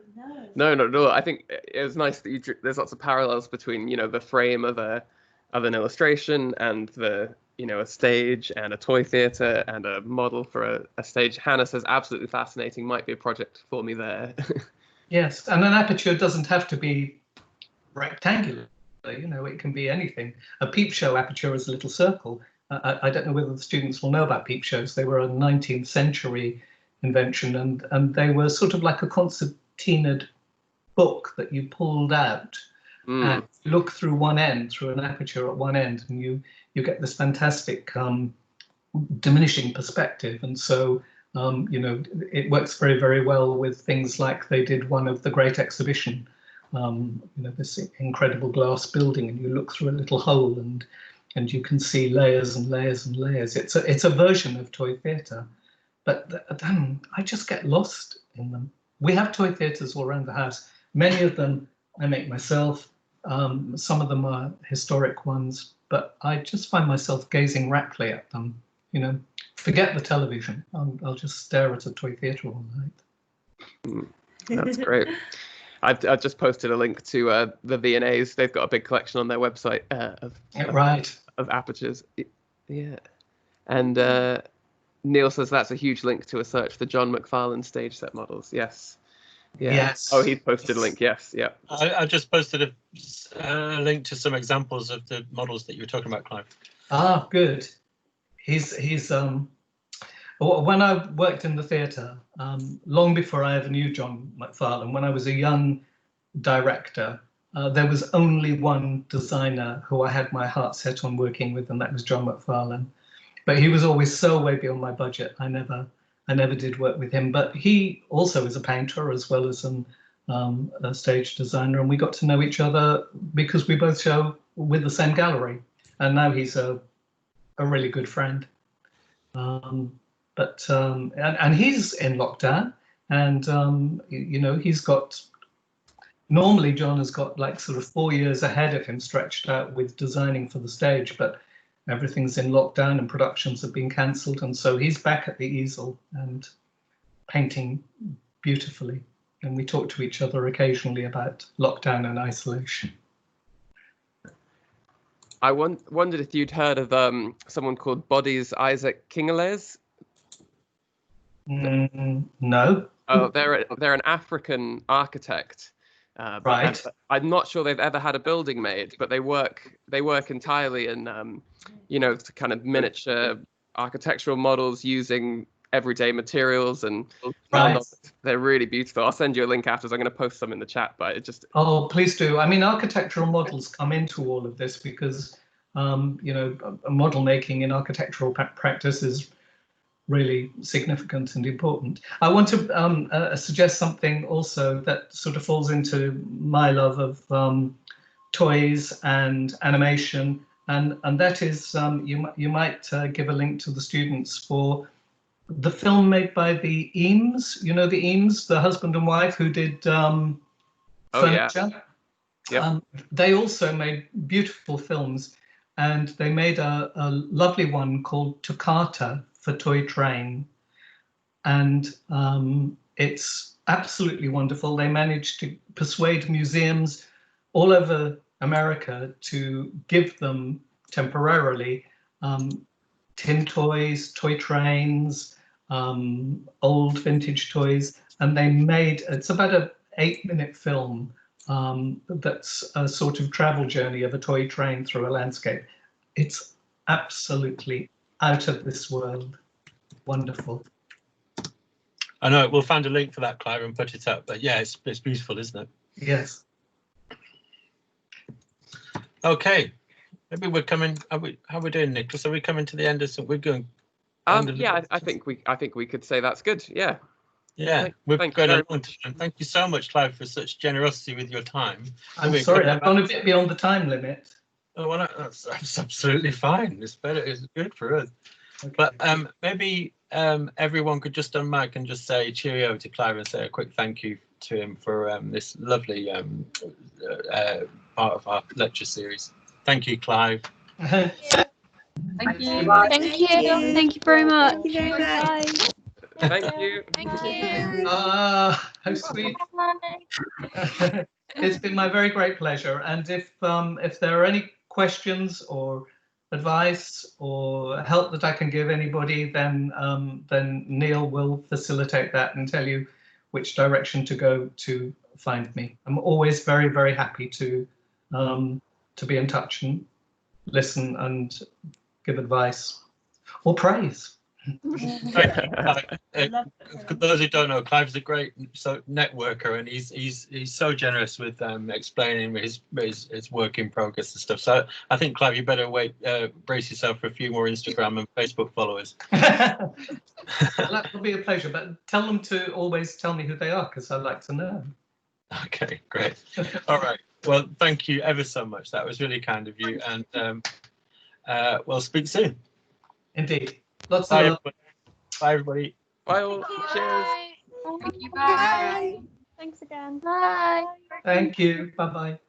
not at all. I think it was nice that there's lots of parallels between, you know, the frame of an illustration and the, you know, a stage and a toy theatre and a model for a stage. Hannah says absolutely fascinating, might be a project for me there. Yes, and an aperture doesn't have to be rectangular, you know, it can be anything. A peep show aperture is a little circle. I don't know whether the students will know about peep shows. They were a 19th century invention, and they were sort of like a concertinaed book that you pulled out and look through one end, through an aperture at one end, and you get this fantastic diminishing perspective. And so you know, it works very, very well with things like they did one of the Great Exhibition, you know, this incredible glass building, and you look through a little hole and you can see layers and layers and layers. It's a version of toy theatre, but I just get lost in them. We have toy theatres all around the house. Many of them I make myself. Some of them are historic ones, but I just find myself gazing raptly at them. You know, forget the television. I'll just stare at a toy theatre all night. That's great. I've just posted a link to the V&As. They've got a big collection on their website of apertures. Yeah. And Neil says that's a huge link to a search for John McFarlane stage set models. Yes. Yeah. Yes. Oh, he's posted a link. Yes. Yeah. I just posted a link to some examples of the models that you were talking about, Clive. Ah, good. He's when I worked in the theatre, long before I ever knew John McFarlane, when I was a young director, there was only one designer who I had my heart set on working with, and that was John McFarlane. But he was always so way beyond my budget. I never did work with him. But he also is a painter as well as a stage designer, and we got to know each other because we both show with the same gallery. And now he's a really good friend. But he's in lockdown, and you know, he's got, normally John has got like sort of 4 years ahead of him stretched out with designing for the stage, but everything's in lockdown and productions have been cancelled, and so he's back at the easel and painting beautifully, and we talk to each other occasionally about lockdown and isolation. I wondered if you'd heard of someone called Bodies Isaac Kingeles. No. Oh, they're an African architect. Right. I'm not sure they've ever had a building made, but they work entirely in you know, kind of miniature architectural models using everyday materials, and they're really beautiful. I'll send you a link after. I'm going to post some in the chat, but it just... Oh, please do. I mean, architectural models come into all of this because you know, model making in architectural practice is really significant and important. I want to suggest something also that sort of falls into my love of toys and animation, and that is you might give a link to the students for the film made by the Eames. You know the Eames, the husband and wife who did furniture. Yeah. They also made beautiful films, and they made a lovely one called Toccata for Toy Train, and it's absolutely wonderful. They managed to persuade museums all over America to give them temporarily tin toys, toy trains, old vintage toys, and they made, it's about an 8-minute film that's a sort of travel journey of a toy train through a landscape. It's absolutely out of this world. Wonderful. I know, we'll find a link for that, Clive, and put it up. But yeah, it's beautiful, isn't it? Yes. Okay. Maybe we're coming. How are we doing, Nicholas? Are we coming to the end of some? We're going. Yeah, I think we could say that's good. Yeah. Yeah, we've Thank got you a long time. Thank you so much, Clive, for such generosity with your time. I'm sorry, I've gone a bit beyond the time limit. Oh, well, that's absolutely fine. It's better. It's good for us. Okay. But maybe everyone could just unmic and just say cheerio to Clive and say a quick thank you to him for this lovely part of our lecture series. Thank you, Clive. Thank you. Thank you. Thank you very much. Thank you very much. Thank you. Thank you. Ah, how sweet. It's been my very great pleasure. And if there are any questions or advice or help that I can give anybody, then Neil will facilitate that and tell you which direction to go to find me. I'm always very, very happy to be in touch and listen and give advice or praise. For those who don't know, Clive's a great networker, and he's so generous with explaining his work in progress and stuff. So I think, Clive, you better brace yourself for a few more Instagram and Facebook followers. Well, that will be a pleasure, but tell them to always tell me who they are, because I'd like to know. Okay, great. All right. Well, thank you ever so much. That was really kind of you, and we'll speak soon. Indeed. Lots of love. Bye, everybody. Bye all. Cheers. Thank you. Bye. Thanks again. Bye. Thank you. Bye-bye.